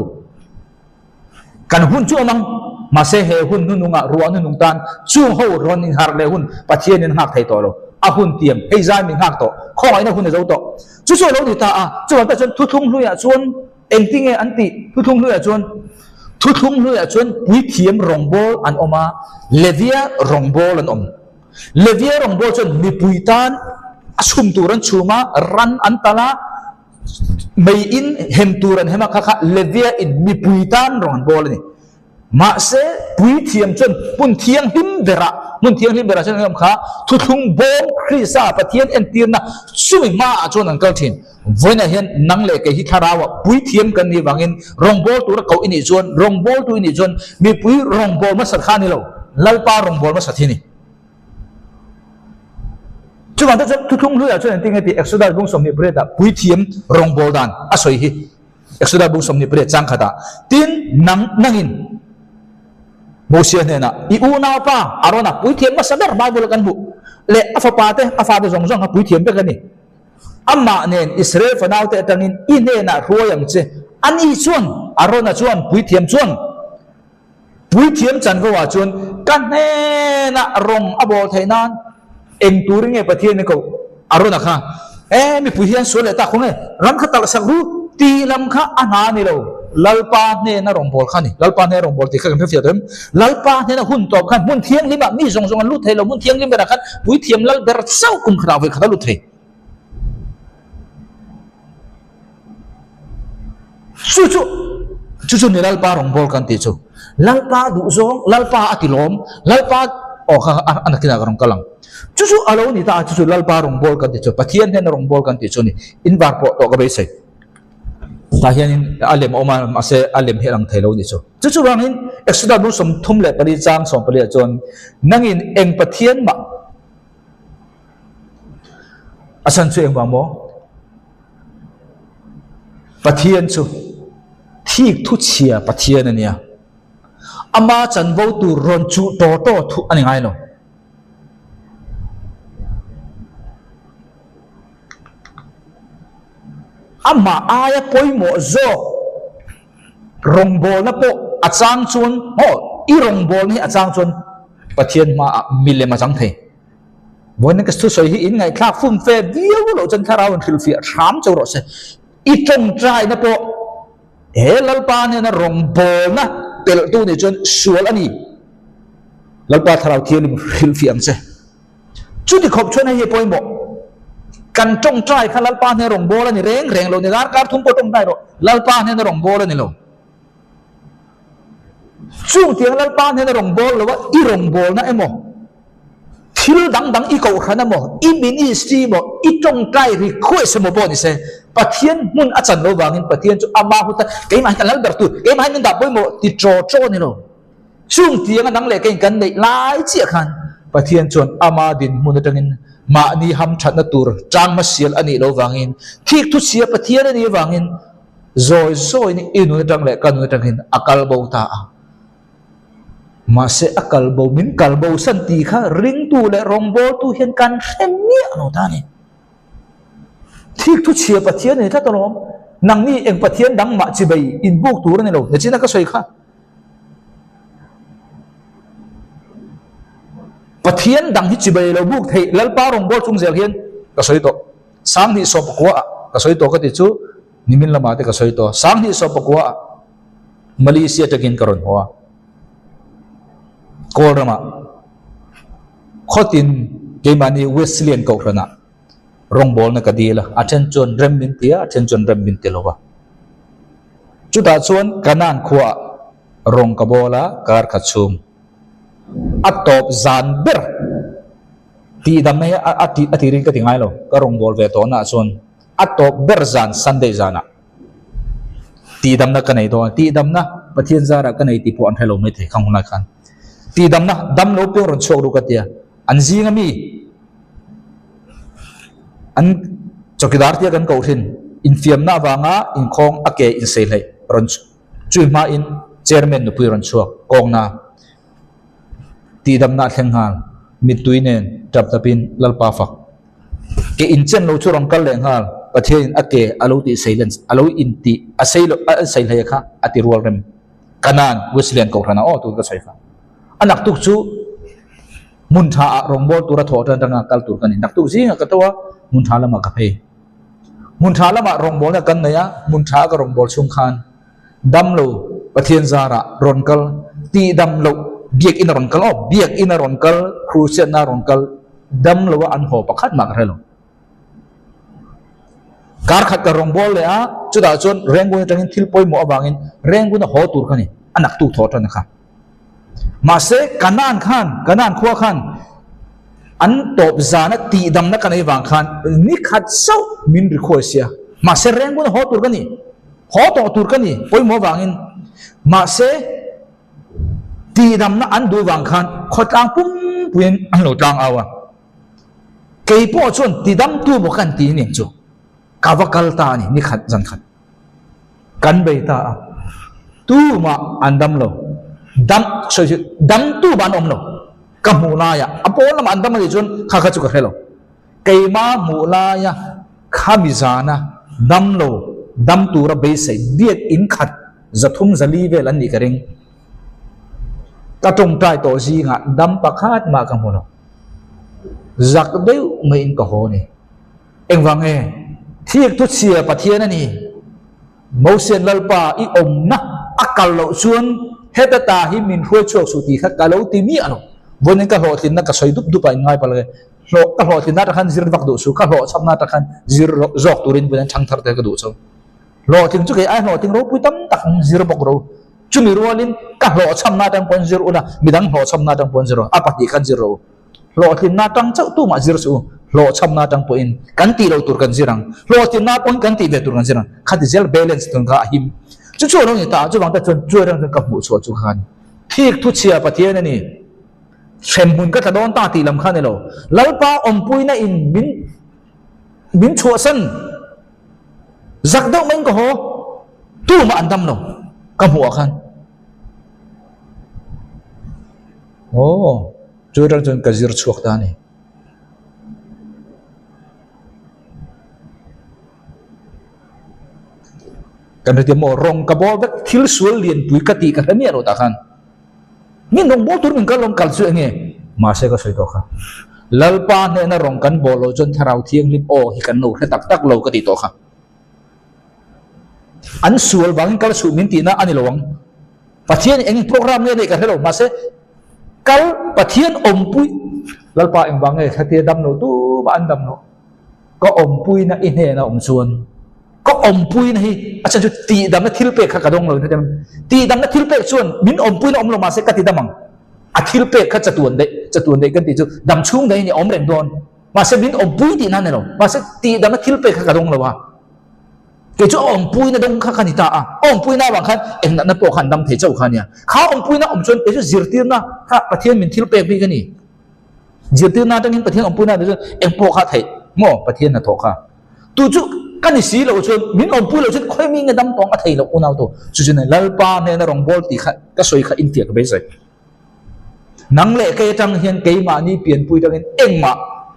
kan hun chu mang ma se he hun nunga ruan nung tan chung ho ron in har le hun pathian in hak thai to lo a hun tiam hei zai min hak to kho ai na hun zo to chu lo ni ta a chu ta chon thu thung lu ya chon eng ting e an ti thu thung lu ya chon pui thiam rong bol an oma levia rong bol an om levia rong bol chon mi pui tan asum turan chuma ran antala may in hem turan hema kaka levia in mi puitan ron bol ni ma se pui thiam chon pun thiang him bera chen ngam kha thu thung bom krisa pathian en tirna sumi ma chon an kal thin voina hian nang le ke hi tharawa pui thiam kan ni wangin rong bol tur ko ini chon rong bol tu ini chon mi pui rong bol ma sat khani lo lalpa rong bol ma sathini chu ban ta thu thung lu ya chen ting ti exodus bung som ni bre da pui thiam rong bol dan asoi hi exodus bung som ni bre chang khata tin nangin mosia ne na I u na pa arona pui thiam ma sadar bible kan bu le afa te zong ha pui thiam pe kan ni amma nen israel fa naw te tangin ine na ruayam che ani chuan arona chuan pui thiam chan wa chuan kan ne na rong abol thainan eng turing e pathian ne ko arona kha mi puhian so le ta khong e ram kha tal sak ru ti lam kha ana ni lo lalpa ne na rong bol khani lalpa ne rong bol ti kha kan fe dem lalpa ne na hun top khan mun thiang lima mi zong an lu thei lo mun thiang lim bera khan pui thiam lal ber sau kum khra ve kha lu thei chu ni lalpa rong bol kan ti chu lalpa du zong lalpa atilom lalpa o kha anakina garong kalang chu alo ni ta chu lalpa rong bol kan ti chu pathian hen rong bol kan ti chu ni in bar po to ka be sai ta hian in alem oma ma se alem helang thailo ni chu wangin exodus bu som thum le pari chang som pari chon nangin eng pathian ma asan chu eng ba mo pathian chu thik thu chia pathian ania ama chan vo tu ron chu to thu ani ngai lo ama aya poimo zo rong bol na po achang chun I rong bol ni achang chun pathian ma mile ma chang thei boin ka su soi hi in ngai thak fum fe viu lo chan tharaw an thil fi tham chaw ro se I tong trai na po lalpa ne na rong bol na pel tu ni chun sual ani lalpa tharaw thialim thil fi ang se chu di khop chuna hi poimo kan trong trai kha lalpa ne rong bol ani reng lo ni gar thum po tong dai ro lalpa ne na rong bol ani lo chung tiang lalpa ne na rong bol lo wa I rong bol na emo thil dang dang i ko khana mo i ministry mo i tong trai request mo bo ni se pathian mun achan lo wangin pathian chu ama huta ke mai kan ber tu ke mai min da boy mo ti tro ni lo chung tiang dang le ke kan nei lai chi khan pathian chon ama din mun tangin ma ni ham that na tur chang ma sial ani lo wangin thik thu sia pathian ani wangin zoi ni inu tang le kan nu tangin akal bo ta mà sẽ akal bầu min kal bầu san ti kha ring tu le rong bo tu hian kan sem ni ano ta ni thik thu chia pathian ni tha to lom nang ni eng pathian dang ma chi bai in buk tur ni lo ne china ka soi kha pathian dang hi chi bai lo buk thei lal pa rong bo chung zel hian ka soi to sang ni so pakwa ka soi to ka ti chu nimin lama te ka soi to sang ni so pakwa Malaysia takin karon hoa Kol rama khotin ke mani Wesleyan ko rana rong bol na kadila attention rem min tia attention rem min telowa chuta chuan kanan khwa rong ka bola kar khachum atop zan ber ti dam mai ati ring ka tingai lo ka rong bol ve to na chuan atop ber zan Sunday zana ti dam na kanai do ti dam na pathian zara kanai ti po an thelo mai the khang na khan ti dam na dam lo pe ron chok ru ka tia an zinga mi an chokidar tia kan ko thin in fiam na wanga in khong ake in sei lai ron chui ma in chairman nu pui ron chok kong na ti dam na thleng hal mi tuinen tap tapin lalpa fak ke in chen lo chu ron kal leng hal pathian ake alo ti silence alo in ti a sei lo a sei lai kha ati rual rem kanan Wesleyan ko rana o tu ka sai kha anak tuk chu mun tha rong bol tura tho tan tanga kal tur kan nak tuk zinga katawa mun tha lama ka phe mun tha lama rong bol na kan na ya mun tha ka rong bol sum khan dam lo pathian zara ron kal ti dam lo biak in ron kal o biak in ron kal crucial na ron kal dam lo an ho pakhat mak relo kar khat ka rong bol le a chu da chon reng gun tangin thil poi mo awangin reng gun ho tur kan ni anak tu tho tan kha mà sẽ kanan khua khan an top zana ti dam na kanai wang khan ni khat sau min ri khosia mà sẽ reng gun ho tur kani ho to tur kani poi mo wangin mà sẽ ti dam na an du wang khan khotang pum puin an lo tang awa kei po chon ti dam tu bo kan ti ni chu kawakal ta ni khat zan khat kan bei ta tu ma an dam lo dam tu ban om lo ka mula ya apo lam andam ri chon kha kha chu ka hello keima mula ya khamizana dam lo dam tu ra be sai biet in khat zathum zali ve lan ni karing ka tong tai to ji nga dam pakhat ma ka mono zak deu mai in ka ho ni eng wang e thiek tu chia pathian ani mosen lalpa i om na akal lo chuan heta ta hi min huai chok su ti kha kalo ti mi ano bonin ka ho tin na ka soi dup dupa ngai pal lo ka ho tin na ta khan zir vak do su ka ho chap na ta khan zir jok turin bonin chang thar te ka du so lo tin chu ke ai ho tin ro pui tam tak zir bok ro chu mi rolin ka ho cham na tang pon zir una midang ho cham na tang pon zero apati khan zir ro lo tin na tang chau tu ma zir su lo cham na tang po in kan ti lo tur kan zirang lo tin na pon kan ti ve tur kan zirang khat zel balance tun ka him chu chu rong ni ta chu bang ta chon chu rang ka bu chu chu khan thik thu chia pathian ani sem hun ka thadon ta ti lam khan ni lo lalpa om pui na in min chu san zak dau men ko ho tu ma andam lo ka bu khan chu rang chon ka zir chuak ta ni kan dia mo rong ka bol dak thil sul lien pui ka ti ka ni ro ta khan min rong bol tur min ka long kal su nge ma se ka soi to kha lalpa ne na rong kan bol lo chon tharau thiang lim o hi kan no tak tak lo ka ti to kha an sul bang kal su min ti na ani lowang pathian eng program ne ka hello ma se kal pathian om pui lalpa eng bang e khatia dam no tu ba an dam no ko om pui na in he na om chuan có om pui này acha chu ti dam na thil pe kha ka dong lo na ti dam na thil pe chuan min om pui na om lo ma se ka ti damang athil pe kha chatun de kan ti chu dam chung dei ni om rem don ma se bin om pui ti na ne lo ma se ti dam athil pe kha ka dong lo wa ke chu om pui na dong kha kha ni ta a om pui na wang khan em na po khan dam the chau khan ya kha om pui na om chon e chu zirtir na kha pathian min thil pe bi ka ni zirtir na tang in pathian om pui na de em po kha thai mo pathian na tho kha tu chu kan ni si lo chon min om pui lo chon khoi mi nga dam tong a thai lo unau to chu chu ne lalpa ne na rong bol ti kha ka soi kha in ti ka be sai nang le ke tang hian ke ma ni pian pui tang in eng ma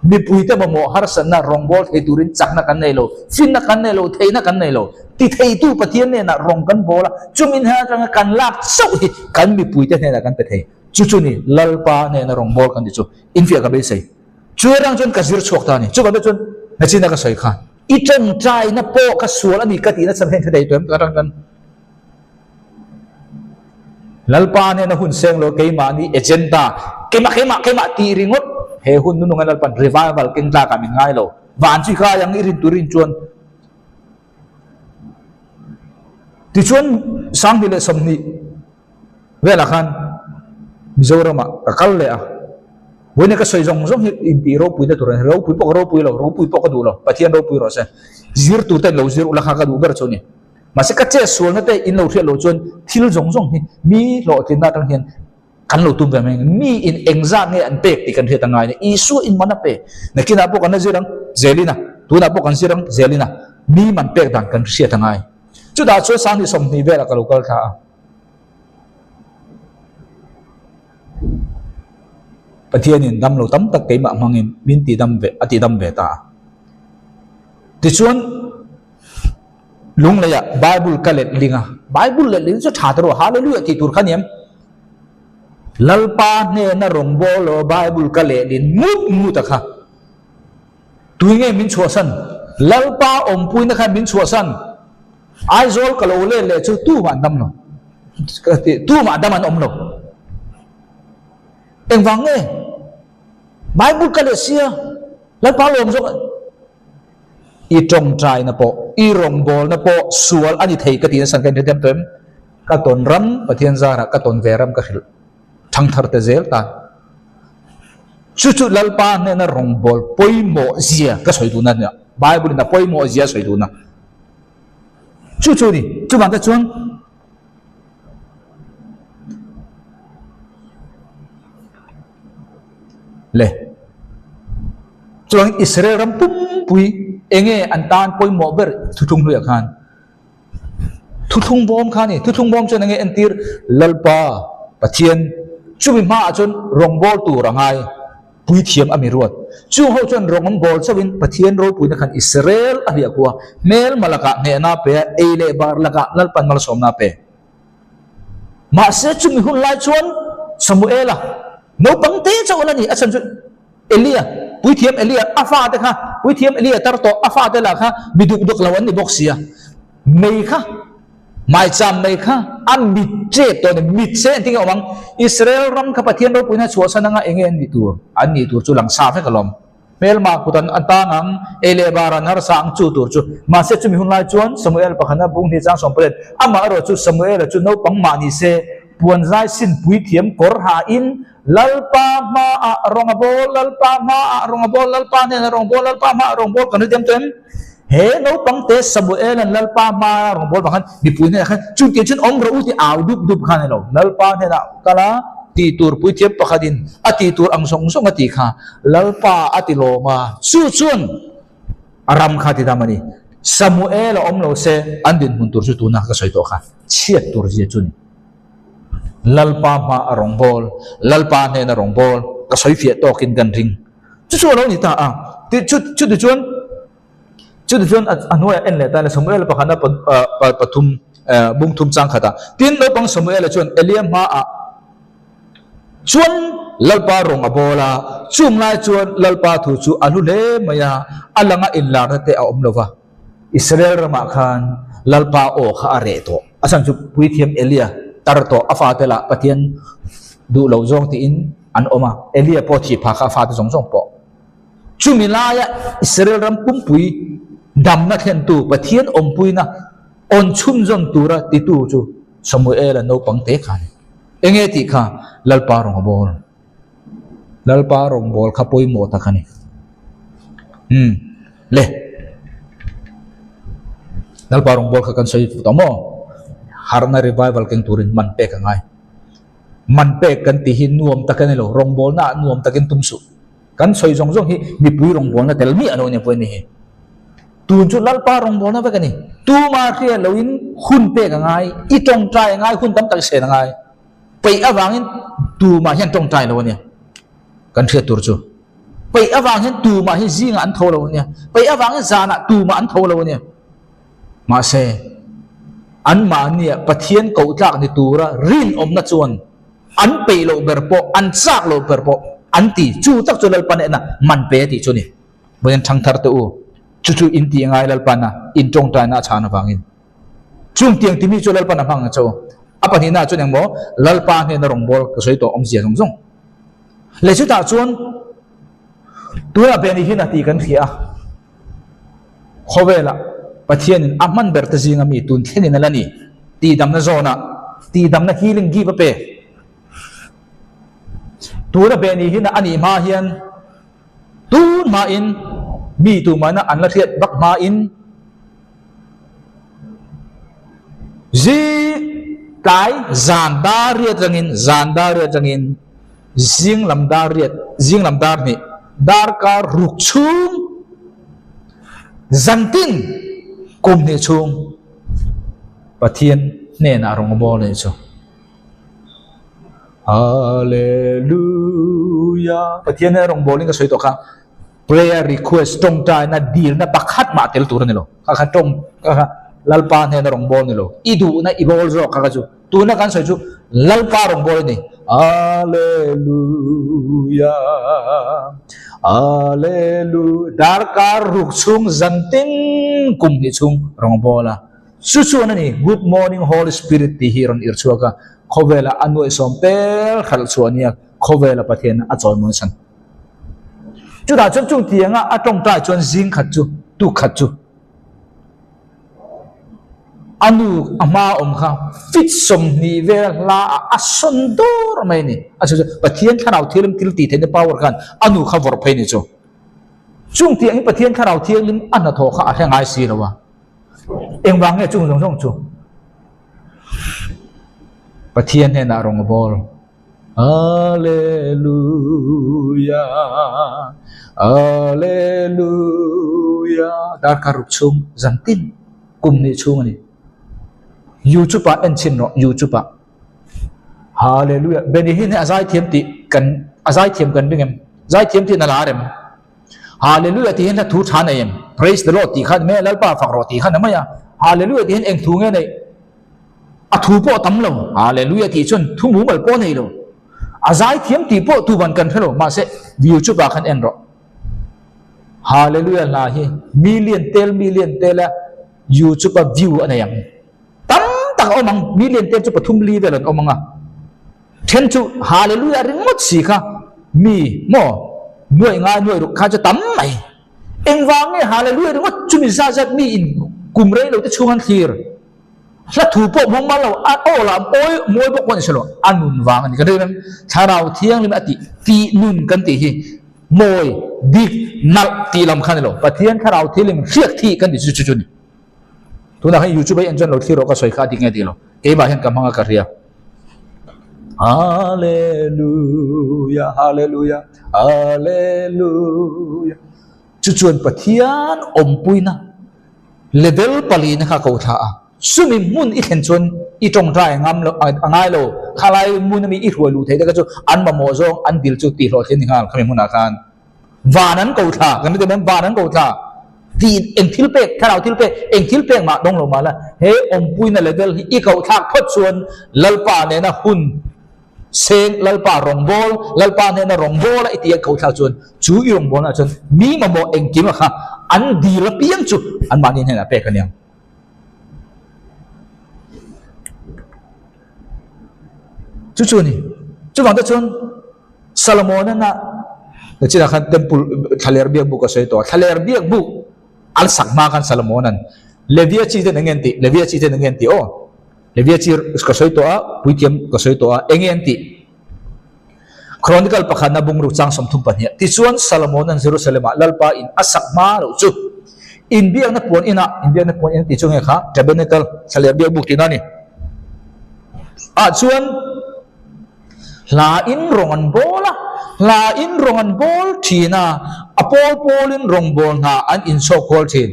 mi pui te ba mo har san na rong bol he turin chak na kan nei lo fin na kan nei lo thei na kan nei lo ti thei tu pathian ne na rong kan bola chumin ha tang kan lak sau hi kan mi pui te ne na kan pe thei chu chu ni lalpa ne na rong bol kan ti chu in fi ka be sai chu rang chon ka zir chok ta ni chu ka be chon na chin na ka soi khan i tang trai na po ka sual ani ka ti na sam hen thei tem ka rang kan lalpa ne na hun seng lo ke ma ni agenda ke ma ti ringot he hun nu ngal pan revival king la ka min ngai lo van chi kha yang irin turin chuan ti chuan sang dile somni vela khan mizorama akal le a wene ka soi jong jong in ti ro pui da turan ro pui po ka du lo pathian ro pui ro se zir tu te lo zir ula kha ka du ber choni masih kecil suul nanti in lo thiat lo chuan thil zong zong hi mi lo tin na tang hian kan lo tum ve mi in engza nge an pek ti kan the tangai ne isu in mana pe na kina po kan zirang zelina tu na po kan zirang zelina mi man pek dan kan sia tangai chu da chu sang ni som ni ve la ka lo kal tha pathian in dam lo tam tak ke ma mangin min ti dam ve ati dam ve ta ti chuan lung le ya bible ka let linga bible let ling chu tha taro hallelujah ti tur khaniam lalpa ne na rong bolo bible ka le lin mu ta kha tuinge min chuasan lalpa om pui na kha min chuasan ai zol ka lo le chu tu ma dam no tu ma dam an om lo eng wang nge bible ka le sia lalpa lom zo i trong trai na po i rong bol na po sual ani thei ka ti na san kan them tem ka ton ram pathian zara ka ton veram ka khil thang thar te zel ta chu chu lalpa ne na rong bol poimo zia ka soi tu na bible na poimo zia soi tu na chu chu ni chu ban ta chuan le chuan Israel ram pum pui enge antan poimo ber thuthung lu khan thuthung bom khani thuthung bom chon enge entir lalpa pathian chumi ma chon rong bol tu rangai pui thiam ami ruat chu ho chon rong bol chawin pathian ro pui na khan Israel ahia kwa mel malaka ne na pe eile bar laka lalpan mal som na pe ma se chumi hun lai chon Samuela no pangte chawla ni asan Elia pui thiam Elia afa te kha pui thiam Elia tar to afa te la kha biduk duk lawan ni boxia mei kha mai cham mei kha an mit che to ne mit se ting awang Israel ram kha pathian ro puina chua sananga engen ni tur an ni tur chu lang sa fe kalom mel ma kutan antangang ele baran har sang chu tur chu ma se chu mi hun lai chuan Samuel pakhana bung ni chang som pret ama ro chu Samuel chu no pang ma ni se puan zai sin pui thiam kor ha in lalpa ma a rongabol lalpa ma a rongabol lalpa ne rongabol lalpa ma rongabol kan dem tem he no pang te Samuel an lalpa ma rongabol bakhan bi pui ne khan chu ti chen ong ro ti aw dup khan lo lalpa ne na kala ti tur pui thiam pakhadin ati tur ang song song ati kha lalpa ati lo ma chu chun aram kha ti damani Samuel om lo se andin hun tur chu tu na ka soi to kha chiat tur ji chun lalpa ma rong bol lalpa ne na rong bol ka soi fia to kin gan ring chu lo ni ta a ti chu de chuan anoi en le ta le Samuel pakhana pathum bung thum chang khata tin lo pang Samuel chuan Elia ma a chuan lalpa rong abola chum lai chuan lalpa thu chu alu le maya alanga in la te a om lova Israel rama khan lalpa o kha are to asan chu pui thiam Elia tar to afa te la pathian du lo zong ti in an oma Elia po thi pha kha fa te zong po chumilaya Israel ram pumpui dam na khen tu pathian om pui na on chum zon tura ti tu chu Samuel no pang te khan enge ti kha lalpa rong bol lalpa rong bol kha poi mo ta khani le lalpa rong bol kha kan soi to mo harna revival keng turin man pe ka ngai man pe kan ti hin nuam ta kan lo rong bol na nuam ta ken tumsu kan soi jong jong hi mi pui rong bol na tel mi ano ne poi ni hi tun chu lalpa rong bol na ba kan ni tu ma khia lo in hun pe ka ngai I tong trai ngai hun tam tak se na ngai pe awangin tu ma hian tong trai lo ne kan thia tur chu pe awangin tu ma hi zinga an tho lo ne pe awangin zana tu ma an tho lo ne ma se an ma nia pathian ko tlak ni tura rin om na chuan an pe lo berpo an chak lo berpo an ti chu tak chu lalpa ne na man pe ti chu ni boyan thang thar te u chu chu in ti ngai lalpa na in tong trai na chana wangin chung tiang ti mi chu lalpa na phang chu apa ni na chu nang mo lalpa ne na rong bol ka soi to om sia jong jong le chu ta chuan tu na be ni hin ati kan khia khowela pathian in aman ber ta jinga mi tun thenin alani ti dam na zona ti dam na healing gi pa pe tu na be ni hin ani ma hian tu ma in mi tu ma na an la thiat bak ma in zi tai zan da riat rangin zing lam dar ni dar ka ruk chung zantin kum ni chung pathian ne na rong bol ne chu hallelujah pathian ne rong bol ni ka soi to kha prayer request tong tai na dil na pakhat ma tel tur ni lo kha tong kha lalpa ne na rong bol ni lo idu na ibol zo kha chu tu na kan soi chu lalpa rong bol ni hallelujah hallelujah dar ka ruk chung zantin kum ni chung rong bola su na ni good morning holy spirit ti hiron irchuaka khowela anoi sompel khal chuania khowela pathian a chon mon san chu da chung tianga atong tai chon jing khat chu tu khat chu anu ama om kha fit som ni ve la asondor mai ni achu pathian thanau thilim til ti the power kan anu kha vor phai ni chu chung tiang pathian thanau thilim an tho kha a ngai si lawa eng wang nge chung jong chu pathian ne na rong bol hallelujah hallelujah dar karuk chung zantin kum ni chung ni YouTube en chin no YouTube hallelujah beni hin azai thiam ti kan azai thiam kan bingem zai thiam ti na la rem hallelujah ti hin thu than em praise the lord ti khan me lalpa fak ro ti khan ma ya hallelujah ti hin eng thu nge nei a thu po tam lo hallelujah ti chon thu mu mal po nei lo azai thiam ti po tu ban kan phelo ma se YouTube khan en ro hallelujah la hi million tel YouTube view anayam omang million ten chu pathum li velon omanga then chu hallelujah ring mot si kha mi mo nuai nga nuai ru kha cha tam mai eng wang nge hallelujah ring mot chu mi za zat mi in kumrei lo te chungan thir la thu po mong ma lo a o la oi moi bo kon selo anun wang ni ka de tharau thiang lim ati ti nun kan ti hi moi dik nal ti lam khan lo pathian tharau thilim riak thi kan di chu chu ni tu nak YouTube ay anjan lo thiro ka soi kha ding nge lo ke ba hian kam hanga ka ria hallelujah hallelujah hallelujah chu chuan pathian ompuina level pali na kha ko tha a sumi mun I khen chon I tong trai ngam lo angai lo khalai mun mi I ruai lu thei da ka chu an ma mo zo an dil chu ti lo khen ni ngal khami mun a khan wanan ko tha kan de men wanan ko tha ti eng thil pe tharau thil pe eng thil pe ma dong lo ma la he om pui na level I kau thak phot chuan lalpa ne na hun seng lalpa rong bol lalpa ne na rong bol I ti kau thak chuan chu I rong bol na chuan mi ma mo eng kim kha an di la piang chu an ma ni na pe kan yang chu ni chu wang ta chuan Solomon na chi na khan temple thaler biak bu ka sei to thaler biak bu al sakma kan Salomonan levia chi te ngen ti o Levia chir ka soi to a puitiam ka soi to a engen ti Chronicle pakhat na bungru chang somthum pania ti chuan Solomon an Jerusalem lalpa in asak ma ro chu in biang na pon ina ti chung kha tabernacle salia bia buk tinani a chuan la in rongan bol thina apol polin rong bol na an in so call thin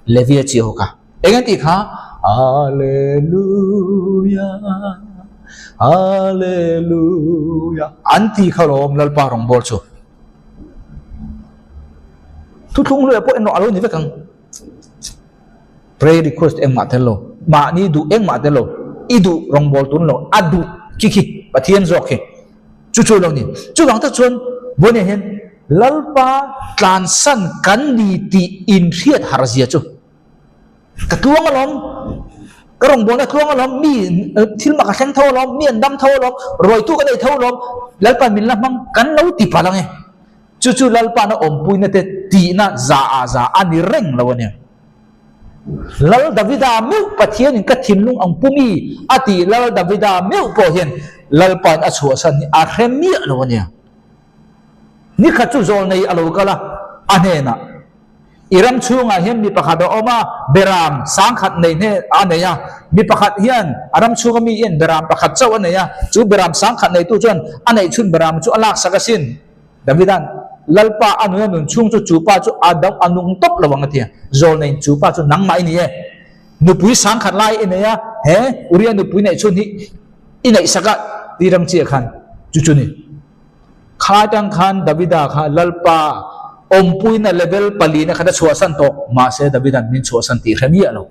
Levia chi hoka engen ti kha Hallelujah Hallelujah anti khalom lalpa rong bol chu tu thung le po eno alo ni ve kang pray request eng ma thelo ma ni du eng ma thelo idu rong bol tun lo adu kiki pathian zok he chu lo ni chu wang ta chun bone hen lalpa tlan san kan ni ti in riat harzia chu ka tuang alom ka rong bol na tuang alom mi thil ma ka theng tho alom mi an dam tho alom roi tu ka nei tho alom lalpa min lamang kan lo ti palang he chu lalpa na om pui na te ti na za ani reng lo ne lal davida meu pathian in ka thinlung ang pumi ati lal davida meu po hian lalpan a chu san ni a remi lo ne ni kha chu zol nei alo kala anena iram chunga hian mi pakhat oma beram sang khat nei ne aneya mi pakhat hian aram chunga mi in beram pakhat chaw aneya chu beram sang khat nei tu chuan anei chun beram chu alak sakasin davidan lalpa anu nun chung chu chupa chu adam anung top lawang atia zol nei chupa chu nang mai ni e nupui sang khat lai eneya he uriya nupui nei chun hi inei saka tiram chi khan chu ni khatang khan davida kha lalpa ompui na level pali na khada chuasan to ma se davidan min chuasan ti khami alo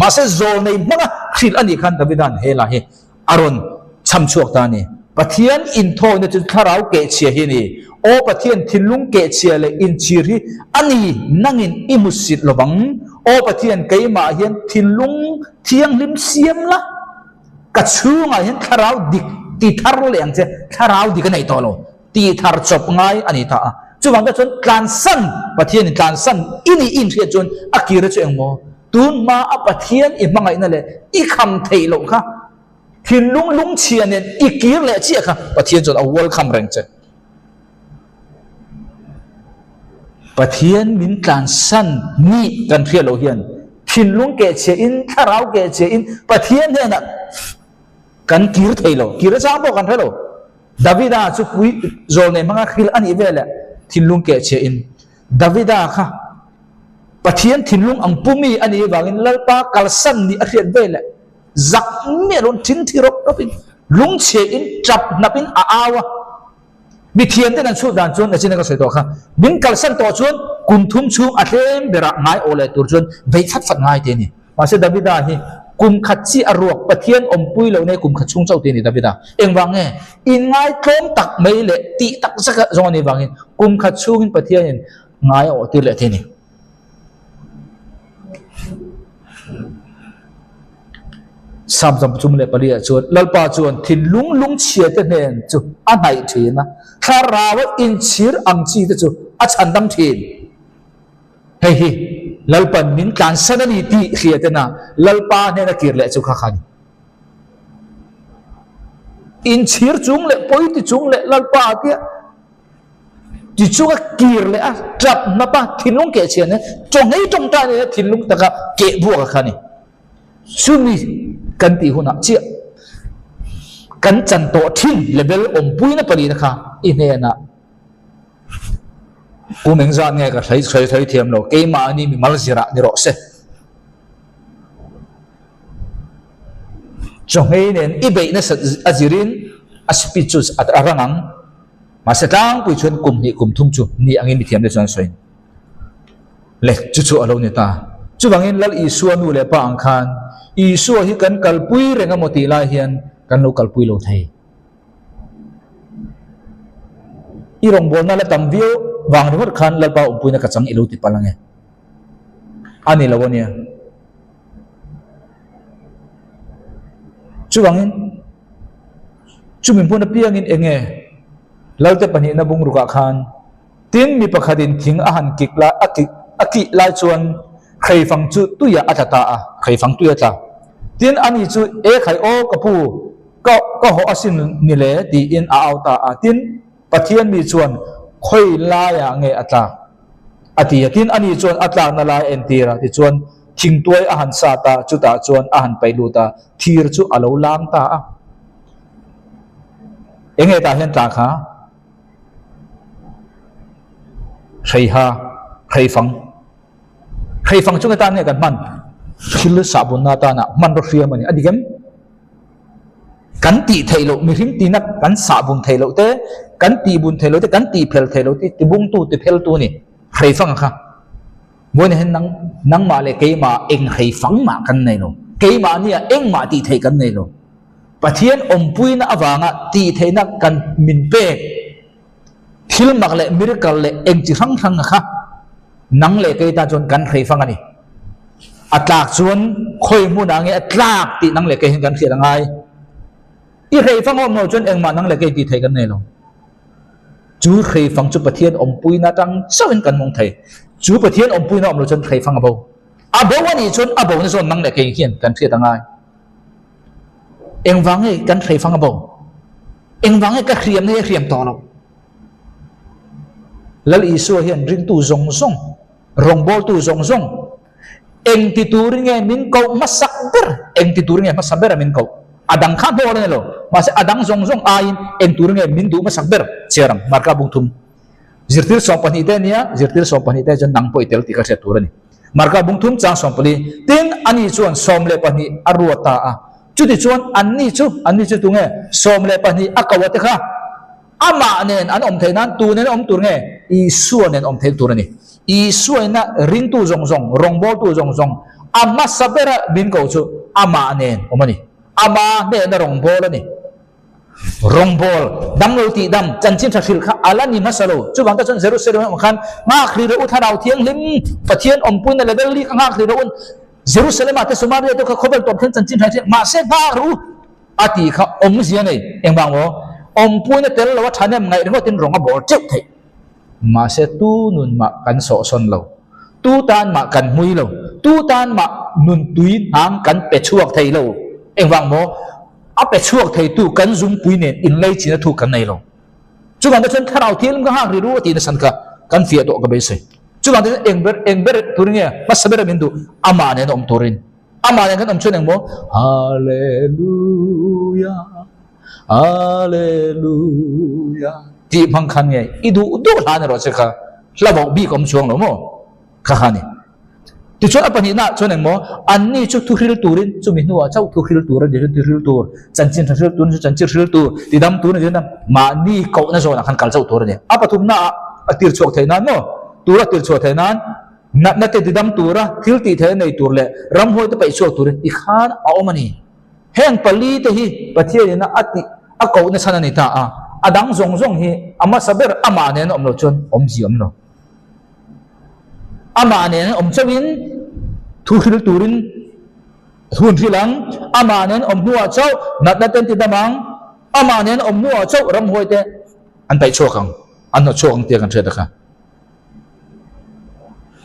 ma se zol nei manga khil ani khan davidan hela he aron chamchuak ta ni pathian in tho na chu tharau ke chia hi ni o pathian thilung ke chia le in chiri ani nangin imusit lobang o pathian keima hian thilung thiang lim siam la ka chunga hian tharau dik ti thar leng che tharau dik nei to lo ti thar chop ngai ani ta chu wang ka chon tlan san pathian tlan san ini in thia chon akira chu engmo tun ma a pathian i mangai na le i kham thei lo kha thin lung chian ne i kir le chi kha pathian chon a welcome reng che pathian min tlan san ni kan thia lo hian thin lung ke che in tharau ke che in pathian ne na kan kir thei lo kir cha bo kan thei lo davida chu pui zol ne manga khil ani vele thinlung ke che in davida kha pathian thinlung ang pumi ani wangin lalpa kalsan ni ariat vele zak meron thin thirok kapin lung che in trap napin aawa mi thian den an chu dan chon na china ka sei to kha bin kalsan to chon kum thum chung athem bera ngai ole tur chon vei that fat ngai te ni ma se davida hi kum khat chi aruak pathian ompui lo ne kum khat chung chau te ni davida engwang nge in ngai klom tak mai le ti tak saka zong ni wangin kum khat chung in pathian in ngai o ti le te ni sam sam chum le palia chuan lalpa chuan thin lung chia te nen chu a nai thina tharawa in chir ang chi te chu a chandam thin hei hi lalpan min tlan sanani ti khiatena lalpa ne na kir le chu kha khani in chir chung le poi ti chung le lalpa tia ti chu ka kir le a trap na pa thinlung ke chian ne chong ei chong ta ne thinlung ta ka ke bu ka khani sumi kan ti huna chia kan chan to thin level om pui na pali na kha i ne na ku meng zan nge ka thai thiam lo ke ma ni mi mal zira ni ro se chong ei nen i be na azirin aspicius at arangang masetang pui chun kum ni kum thum chu ni angin mi thiam le chuan soin le chu alo ni ta chu wangin lal i suanu le pa ang khan i su hi kan kalpui renga moti la hian kan lo kalpui lo thai i rong bol na la tam view wang ru khan la pa umpui na ka chang ilu ti palange ani lawonia chu wangin chu min puna piangin enge lalte pani na bung ruka khan tin mi pakhatin thing a han kikla aki lai chuan khai phang chu tuya atata a khai phang tuya ta tin ani chu e khai o kapu ko ho asin ni le ti in a auta a tin pathian mi chuan khoi la ya nge atla ati tin ani chuan atla na la entira ti chuan thing tuai a han sa ta chu ta chuan a han pailu ta thir chu alo lang ta a enge ta hen ta kha khai phang chu ta ne kan man khil sabun na ta na man ro riam ani adigam kan ti thailo mi rim ti na kan sabun thailo te kan ti bun thailo te kan ti phel thailo ti bung tu ti phel tu ni khai phang kha moi ne hen nang ma le ke ma eng khai phang ma kan nei lo ke ma nia eng ma ti thai kan nei lo pathian pui na awanga ti thai na kan min pe thil mak le miracle le eng chi rang kha nang le ke ta chon kan khai phang ani atlak chuan khoi mu na nge atlak ti nang le ke hin kan khia ngai i khai phang om no chon eng ma nang le ke ti thai kan nei lo chu khai phang chu pathian pui na tang sawin kan mong thai chu pathian pui na om lo chon khai phang abo ani chon abo na chon nang le ke hian kan khia ngai eng wange kan khai phang abo eng wange ka khriam ne khriam to lo lal isu hian ring tu zong zong rong bol tu zong zong eng ti turin nge min ko masak ber eng ti turin nge masak ber min ko adang khan ho ne lo mas adang zong zong ain eng turin nge min du masak ber cheram marka bung thum zirtir som pani te nia zirtir som pani te jan nang poi tel ti ka se turani marka bung thum cha som pani tin ani chuan som le pani arwata a chuti chuan anni chu tu nge som le pani akawate kha ama nen an om thainan tu nen om tur nge i suan nen om thai turani i suaina ring tu zong zong rong bol tu zong zong ama sabera bin ko chu ama nen omani ama ne na rong bol ani rong bol dam lo ti dam chan chin thil kha alani masalo chu bang ta chon 0 khan ma khri ro utharau thiang lim pathian pui na level li kha khri ro un Jerusalem ate Somalia to kha khobel top chan chin thai ma se ba ru ati kha zia nei eng bang wo pui na tel lo thanem ngai ro tin rong a bol cheu thai ma se tu nun ma kan so son lo tu tan ma kan hui lo tu tan ma nun tui hang kan pe chuak thai lo eng wang mo a pe chuak thai tu kan zum pui nen in lei chi na thu kan nei lo chu ban da chen tharau thil ga hang ri ru ti na san ka kan fia to ga be se chu ban da eng ber turinge ma saber min du ama ne om turin ama ne kan om chen eng mo hallelujah hallelujah ti phang khan nge idu du la ne ro che kha labo bi kom chuang lo mo kha ha ni ti chon apani na chon eng mo anni chu thu hril turin chu mi nuwa chau thu hril tur de thu hril tur chan chin hril tur chu chan chin hril tur ti dam tu ne na ma ni ko na zo na khan kal chau tur ne apa thum na atir chuak thainan no tura tir chuak thainan na te ti dam tura thil ti the nei tur le ram hoi te pai chuak tur i khan a omani heng pali te hi pathian na ati a ko na sana ni ta a adang zong zong hi ama saber ama ne om lo chon om ji om lo ama ne om chawin thu hril turin hun hilang ama ne om nuwa chau nat na ten ti damang ama ne om nuwa chau ram hoi te an pai chokang an no chokang te kan theda kha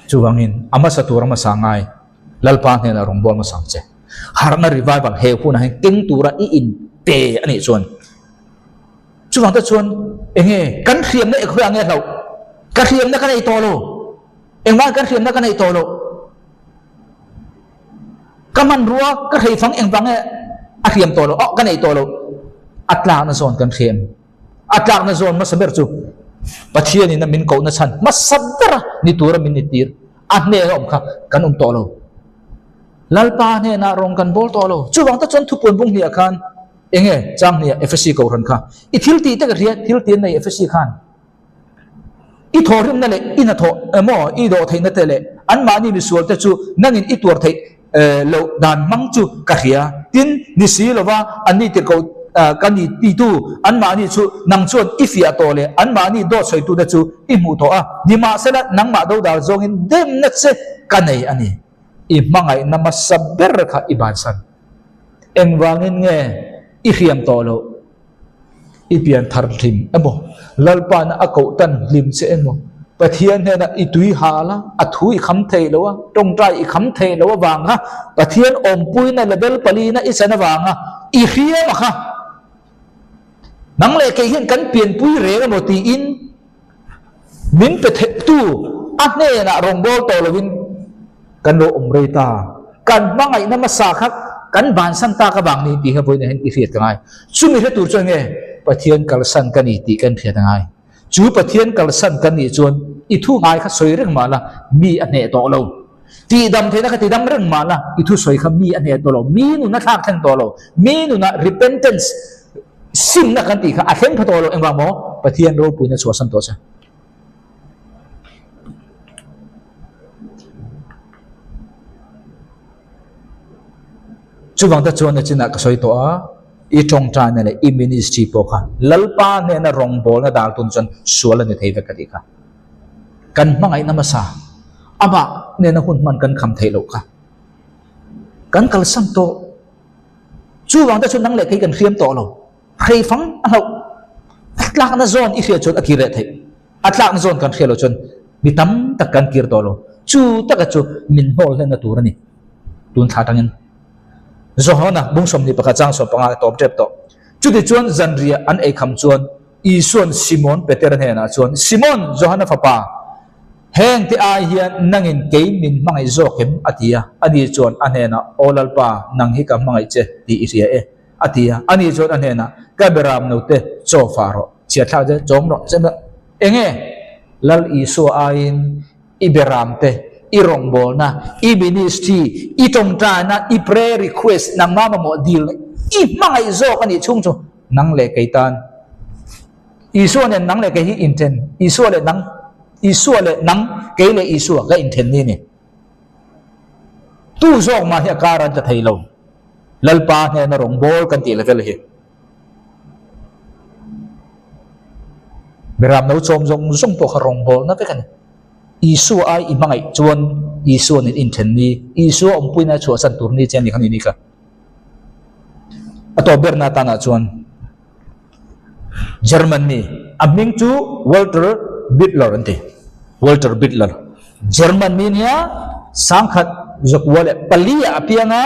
chuwangin ama satur ma sangai lalpa ne na rong bol ma sang che harna revival he hu na king tura i in pe ani chon chuwang ta chon enge kan khiam na e khwa nge lo ka khiam na kan ei to lo engma kan khiam na kan ei to lo kaman ruwa ka khai phang eng bang a khiam to lo o kan ei to lo atla na zon kan khiam atla na zon ma saber chu pathian in min ko na chan ma saber ni tura min ni tir a ne om kha kan to lo lalpa ne na rong kan bol to lo chuwang ta chon thu pon bung hi akhan enge chang ni FSC ko ran kha I thil ti ta ka ria thil ti nei FSC khan I thorim na le ina tho mo I do thai na te le an ma ni mi sual te chu nangin I tur thai lo dan mang chu ka ria tin ni si lo wa an ni te ko kan ni ti tu an ma ni chu nang chuan I fia to le an ma ni do choi tu da chu I mu to a ni ma se na nang ma do da zong in dem na che ka nei ani I mangai na masaber kha ibansan eng wangin nge I khiam to lo I pian thar thim emo lalpa na akau tan lim che emo Pathian ne na itui hala athui kham thei lowa tong trai kham thei lowa wanga pathian ompui na level pali na isana wanga I hria makha nang le ke hian kan pian pui re mo ti in min pe tu atne na rong bol to lovin kan lo omrei ta kan mangai na masa khak kan ban san ta ka bang ni ti ha voi na hen I hriat ka ngai sumi he tur chon nge pathian kal san kan I ti kan hriat ngai chu pathian kal san kan ni chon I thu ngai kha soi reng mala mi ane to lo ti dam the na ka ti dam reng mala I thu soi kha mi ane to lo mi nu na thak thang to lo mi nu na repentance sin na kan ti kha a hen pha to lo engwa mo pathian ro pu na chwa san to cha chu wang ta chuan na china ka soi to a I tong tra ne le I ministry po kha lalpa ne na rong bol na dal tun chon suala ne thei ve ka ti kha kan mangai na masa aba ne na hun man kan kham thei lo kha kan kal sam to chu wang ta chun nang le kai kan khiam to lo khei phang a lo atlak na zone I hria chon akire thei atlak na zone kan khelo chon mi tam tak kan kir to lo chu taka chu min hol na tur ni tun tha tangin zohona bungsom ni pakachang so panga top trap to chu ti chuan zanria an ei kham chuan I suan Simon Peter ne na chuan Simon Johana fapa heng ti a hian nangin ke min mangai zokem atia ani chuan anena olalpa nang hi ka mangai che ti iria e atia ani chuan anena ka beram no te cho faro chia tha je chom ro che enge lal I so ain I beram te I rong bol na I ministry I tong tra na I prayer request nang mama mo deal I mangai zo ani chung chu nang le kaitan I so ne nang le ke hi intent I so le nang ke le I so ka intent ni tu zo ma hi karan ta thei lo lalpa ne na rong bol kan ti level hi beram no chom zong to kha rong bol na pe kan Isu ai imangai chuan Isu nin intent ni Isu ompui na chua san tur ni chen ni khani ni ka ato berna ta na chuan Germany aming chu Walter Bittler Germany nia sangkhat zakwa le palia apianga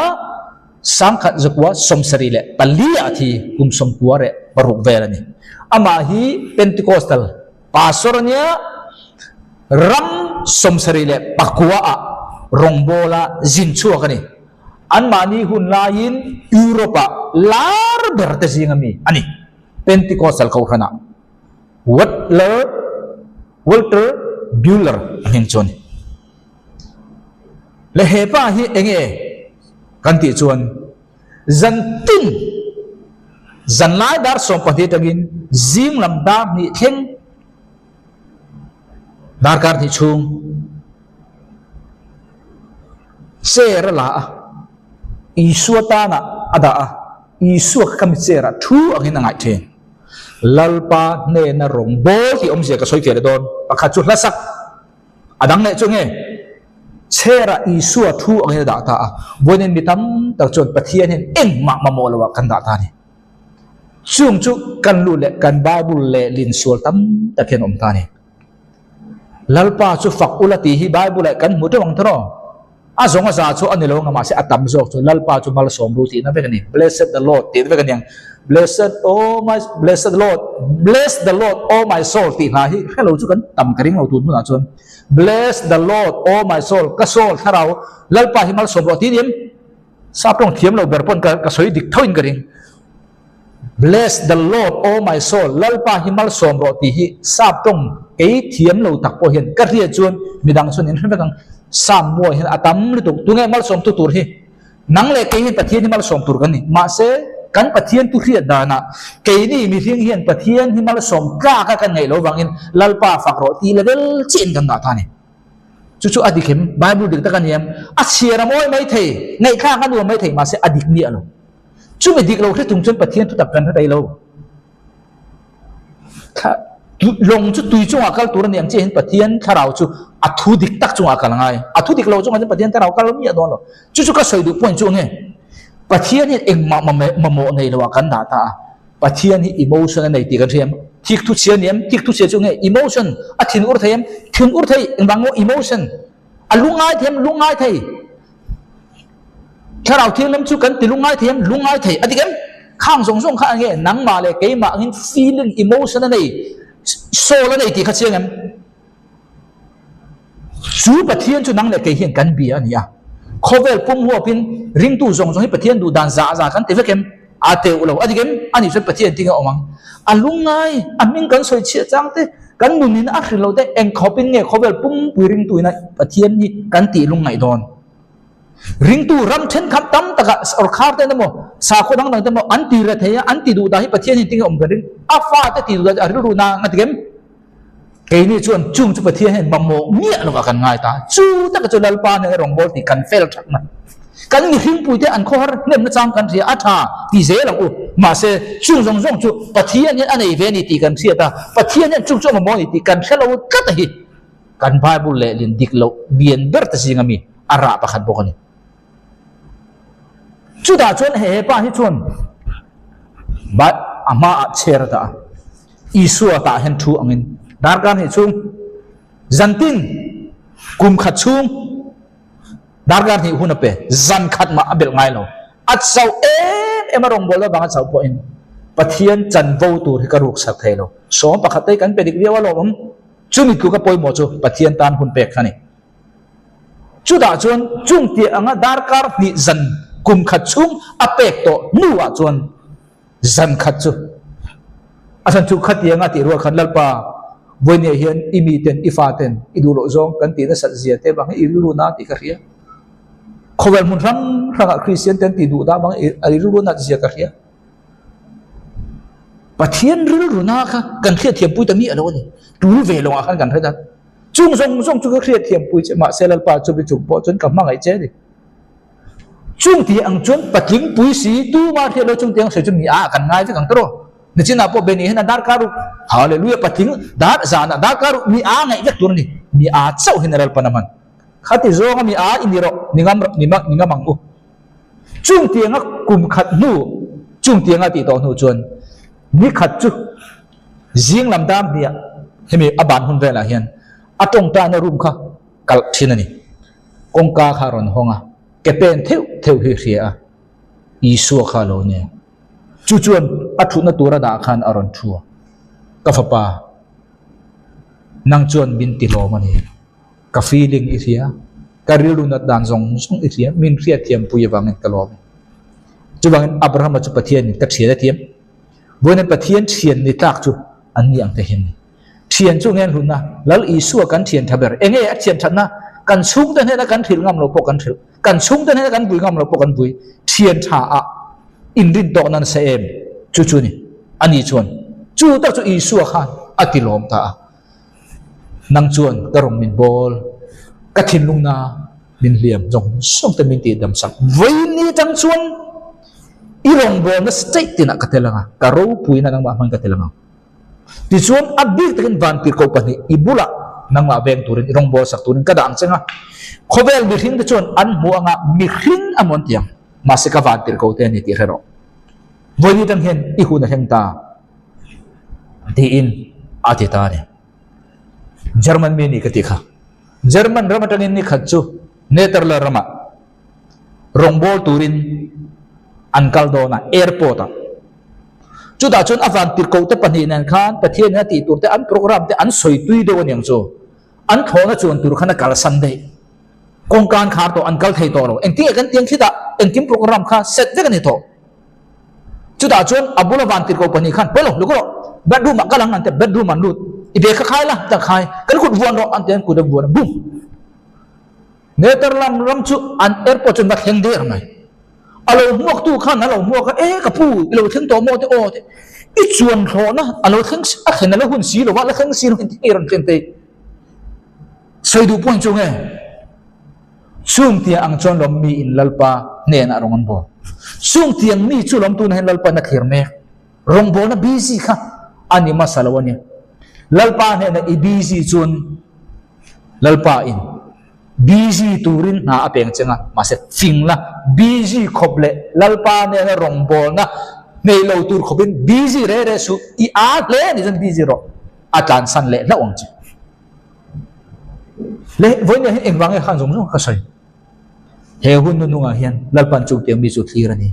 sangkhat zakwa somsari le palia thi kum som kuare baruk velani ama hi Pentecostal pastor nia ram somsari le pakwa a rongbola zinchua kani an mani hun lain Europa lar berte singami ani Pentecostal kau khana Walter Bueller aning chon le hepa hi enge kanti chuan zantin zanlai dar som pathi tagin zing lam da ni theng darkar ni chung sera la isuata na ada isu kami sera thu angin ngai the lalpa ne na rong bo ti omse ka soi fere don pakha chu lasak adang ne chunge sera isu thu angin da ta bonin mitam tak chon pathian hin eng ma mamolawa kan da ta ni chung chu kan lu le kan bible le lin sual tam takhen om ta ni lalpa chu fakula ti hi bible kan mutu wang thro azonga za chu anilo nga ma se atam jok chu lalpa chu mal som ru ti na vekani blessed the lord ti vekani yang blessed the lord bless the lord oh my soul ti ha hi hello chu kan tam karing lo tu na chon bless the lord oh my soul ka soul tharau lalpa hi mal som ru ti dim saprong thiam lo berpon ka soi dik thoin karing bless the lord oh my soul lalpa hi mal som ru ti hi saprong cái thiếm lâu tắc po hiện cắt riêng chuan midang chuan in hme kang sam mo hiện atam lu tu nge mal som tu tur hi nang le cái hiện pathian hi mal som tur kan ni ma se kan pathian tu riat dana cái ni mi riêng hiện pathian hi mal som ka kan ngai lo wangin lalpa fakro ti level chin kan da tha ni chu adikem bible dik ta kan yam a siara moi mai thei ngai kha kan nu mai thei ma se adik ni alo chu me dik lo khre tung chuan pathian tu tak kan dai lo long chu tui chung akal tur niam che hin pathian tharau chu athu dik tak chung akal ngai athu dik lo chung an pathian tharau kal mi adon lo chu ka soi du point chu nge pathian ni eng ma mo nei lo kan da ta pathian hi emotion nei ti kan thiam thik thu chia niam thik thu chia chu nge emotion a thin ur them thin ur thei bango emotion a lungai them lungai thei tharau thiam lam chu kan ti lungai them lungai thei adigem khang song song kha nge nang ma le ke ma ngin feeling emotion nei soul nei ti kha chiang em chu pathian chu nang le ke hian kan bi ania khovel pum ho pin ring tu zong zong hi pathian du dan za za kan te vekem ate ulo adigem ani so pathian tinga omang alungai aming kan soi chia chang te kan munin a khilo te eng khopin nge khovel pum ring tu na pathian ni kan ti lungai don ring tu ram then kham tam taka or khar te namo sa kho dang dang te mo anti ra theya anti du da hi pathian ni tinga om garin a fa te ti du da ru na adigem ke ni chuan chung chu pathian hen mammo mia lo kan ngai ta chu ta ka chu lalpa ne rong bol ti kan fel thak na kan ni hing pui te an kho har nem na chang kan ria atha ti ze lang u ma se chung zong zong chu pathian ni anei ve ni ti kan sia ta pathian ni chung chu mammo ni ti kan khelo ka ta hi kan bible le lin dik lo bien ber ta singa mi ara pa khat bokani chu da chuan he pa hi chuan ba ama cher ta isua ta hen thu angin dar kan hi chung zantin kum khat chung dar kan hi hun pe zan khat ma abel ngai lo at sau em rong bol ba sau po in pathian chan vo tur hi ka ruk sak thelo so pakhat te kan pe dik wiawa lo chumi ku ka poi mo chu pathian tan hun pek khani chu da chuan chung ti anga dar kar ni zan kum khat chung apek to nuwa chuan zan khat chu asan chu khat yang ati ro khan lalpa voine hian imi ten ifa ten idulo zong kan ti na sat zia te bang ilu na ti ka ria khowel mun rang ranga christian ten ti du da bang ilu na zia ka ria pathian ru ru na kha kan khia thiam pui ta mi alo ni tu ve lo khan kan thada chung zong zong chu ka khia thiam pui che ma selal pa chu bi chu po chun ka ma ngai che di chung ti ang chun patling pui si tu ma thia lo chung tiang se chu mi a kan ngai ve kang tro ni china po beni hena dar karu hallelujah patling dar zana dar karu mi a ngai ve tur ni mi a chau hineral panaman khati zo mi a iniro ningam mang u chung tiang kum khat nu chung tiang ti to nu chun ni khat chu jing lam dam dia hemi aban hun vela hian atong ta na room kha kal thinani kongka kha ron honga kepen theu hi ria isu kha lo ne chu chuan athu na tura da khan aron thua ka fapa nang chuan bin ti lo mani ka feeling i ria ka rilu na dan zong song i ria min ria thiam pui wangin ka lo chu wangin abraham chu pathian ka thia thiam boina pathian thian ni tak chu an ni ang te hin thian chu ngen hun na lal isu kan thian thaber enge a thian thana kan chung den hena kan thil ngam lo po kan thil kan chung den hena kan bui ngam lo po kan bui thian tha a in rin to nan se em chu chu ni ani chuan chu ta chu isu khan atilom ta nang chuan karong min bol ka thin lung na min liam jong som te min ti dam sak voi ni tang chuan irong bol na state tina katelanga karo pui na nang ma man katelanga ti chuan abik takin van pir ko pani ibula nang ma veng turin irong bol sak turin kada ang chenga khovel mi hring te chuan an mu anga mi hring amon tiang masika van pir ko te ni ti hero voi ni tang hen i hu na heng ta ti in ati ta ne Jerman me ni katika Jerman ramatanin ni khatchu Netherlands rama rongbol turin ankal dona airport chu da chun avan tir ko te pani nan khan pathian na ti tur te an program te an soi tui de won yang chu an thona chun tur khana kal sunday kong kan khar to ankal thei to lo eng ti kan tiang khita eng kim program kha set de kan to chu da chun abula van tir ko pani khan pelo luko bedroom akalang ante bedroom an lut ibe kha khai la ta khai kan khut buan ro an ten ku de buan bum Netherlands ram chu an airport chun ba kheng de mai alo muak tu khan alo muak ka pu lo theng to mo te o te i chuan tho na alo theng a khen la hun si lo wa la theng si lo ti ron ken te sai du point chu nge sung tia ang chon lom mi in lalpa ne na rongon bo sung tiang mi chu lom tu na hen lalpa na khir me rong bo na busy kha ani ma salawani lalpa ne na i busy chun lalpa in busy turin na apeng chenga mase fingla busy khoble lalpa ne na rongbol na nei lo tur khobin busy re su I a le ni jan busy ro atlan san le la wang chi le voi ne engwang e khan jong jong ka sai he hun nu nga hian lalpan chu tiang mi chu thlir ani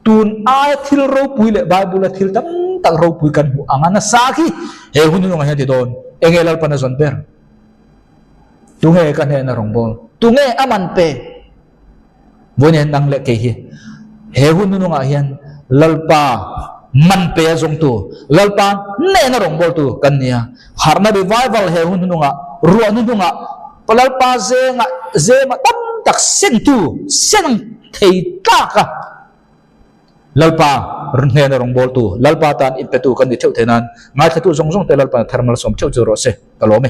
tun a thil ro pui le bible a thil tam tak ro pui kan mu angana sa khi he hun nu nga hian ti don engel lalpan a zon per tu nge kan he na rong bol tu nge aman pe voi ne nang le ke hi he hun nu nga hian lalpa man pe zong tu lalpa ne na rong bol tu kan nia harna revival he hun nu nga ru nu nga palalpa ze ma tam tak sen tu sen thei ta ka lalpa ne na rong bol tu lalpa tan impetu kan ni theu thenan ngai thatu zong zong te lalpa thermal som cheu chu ro se kalome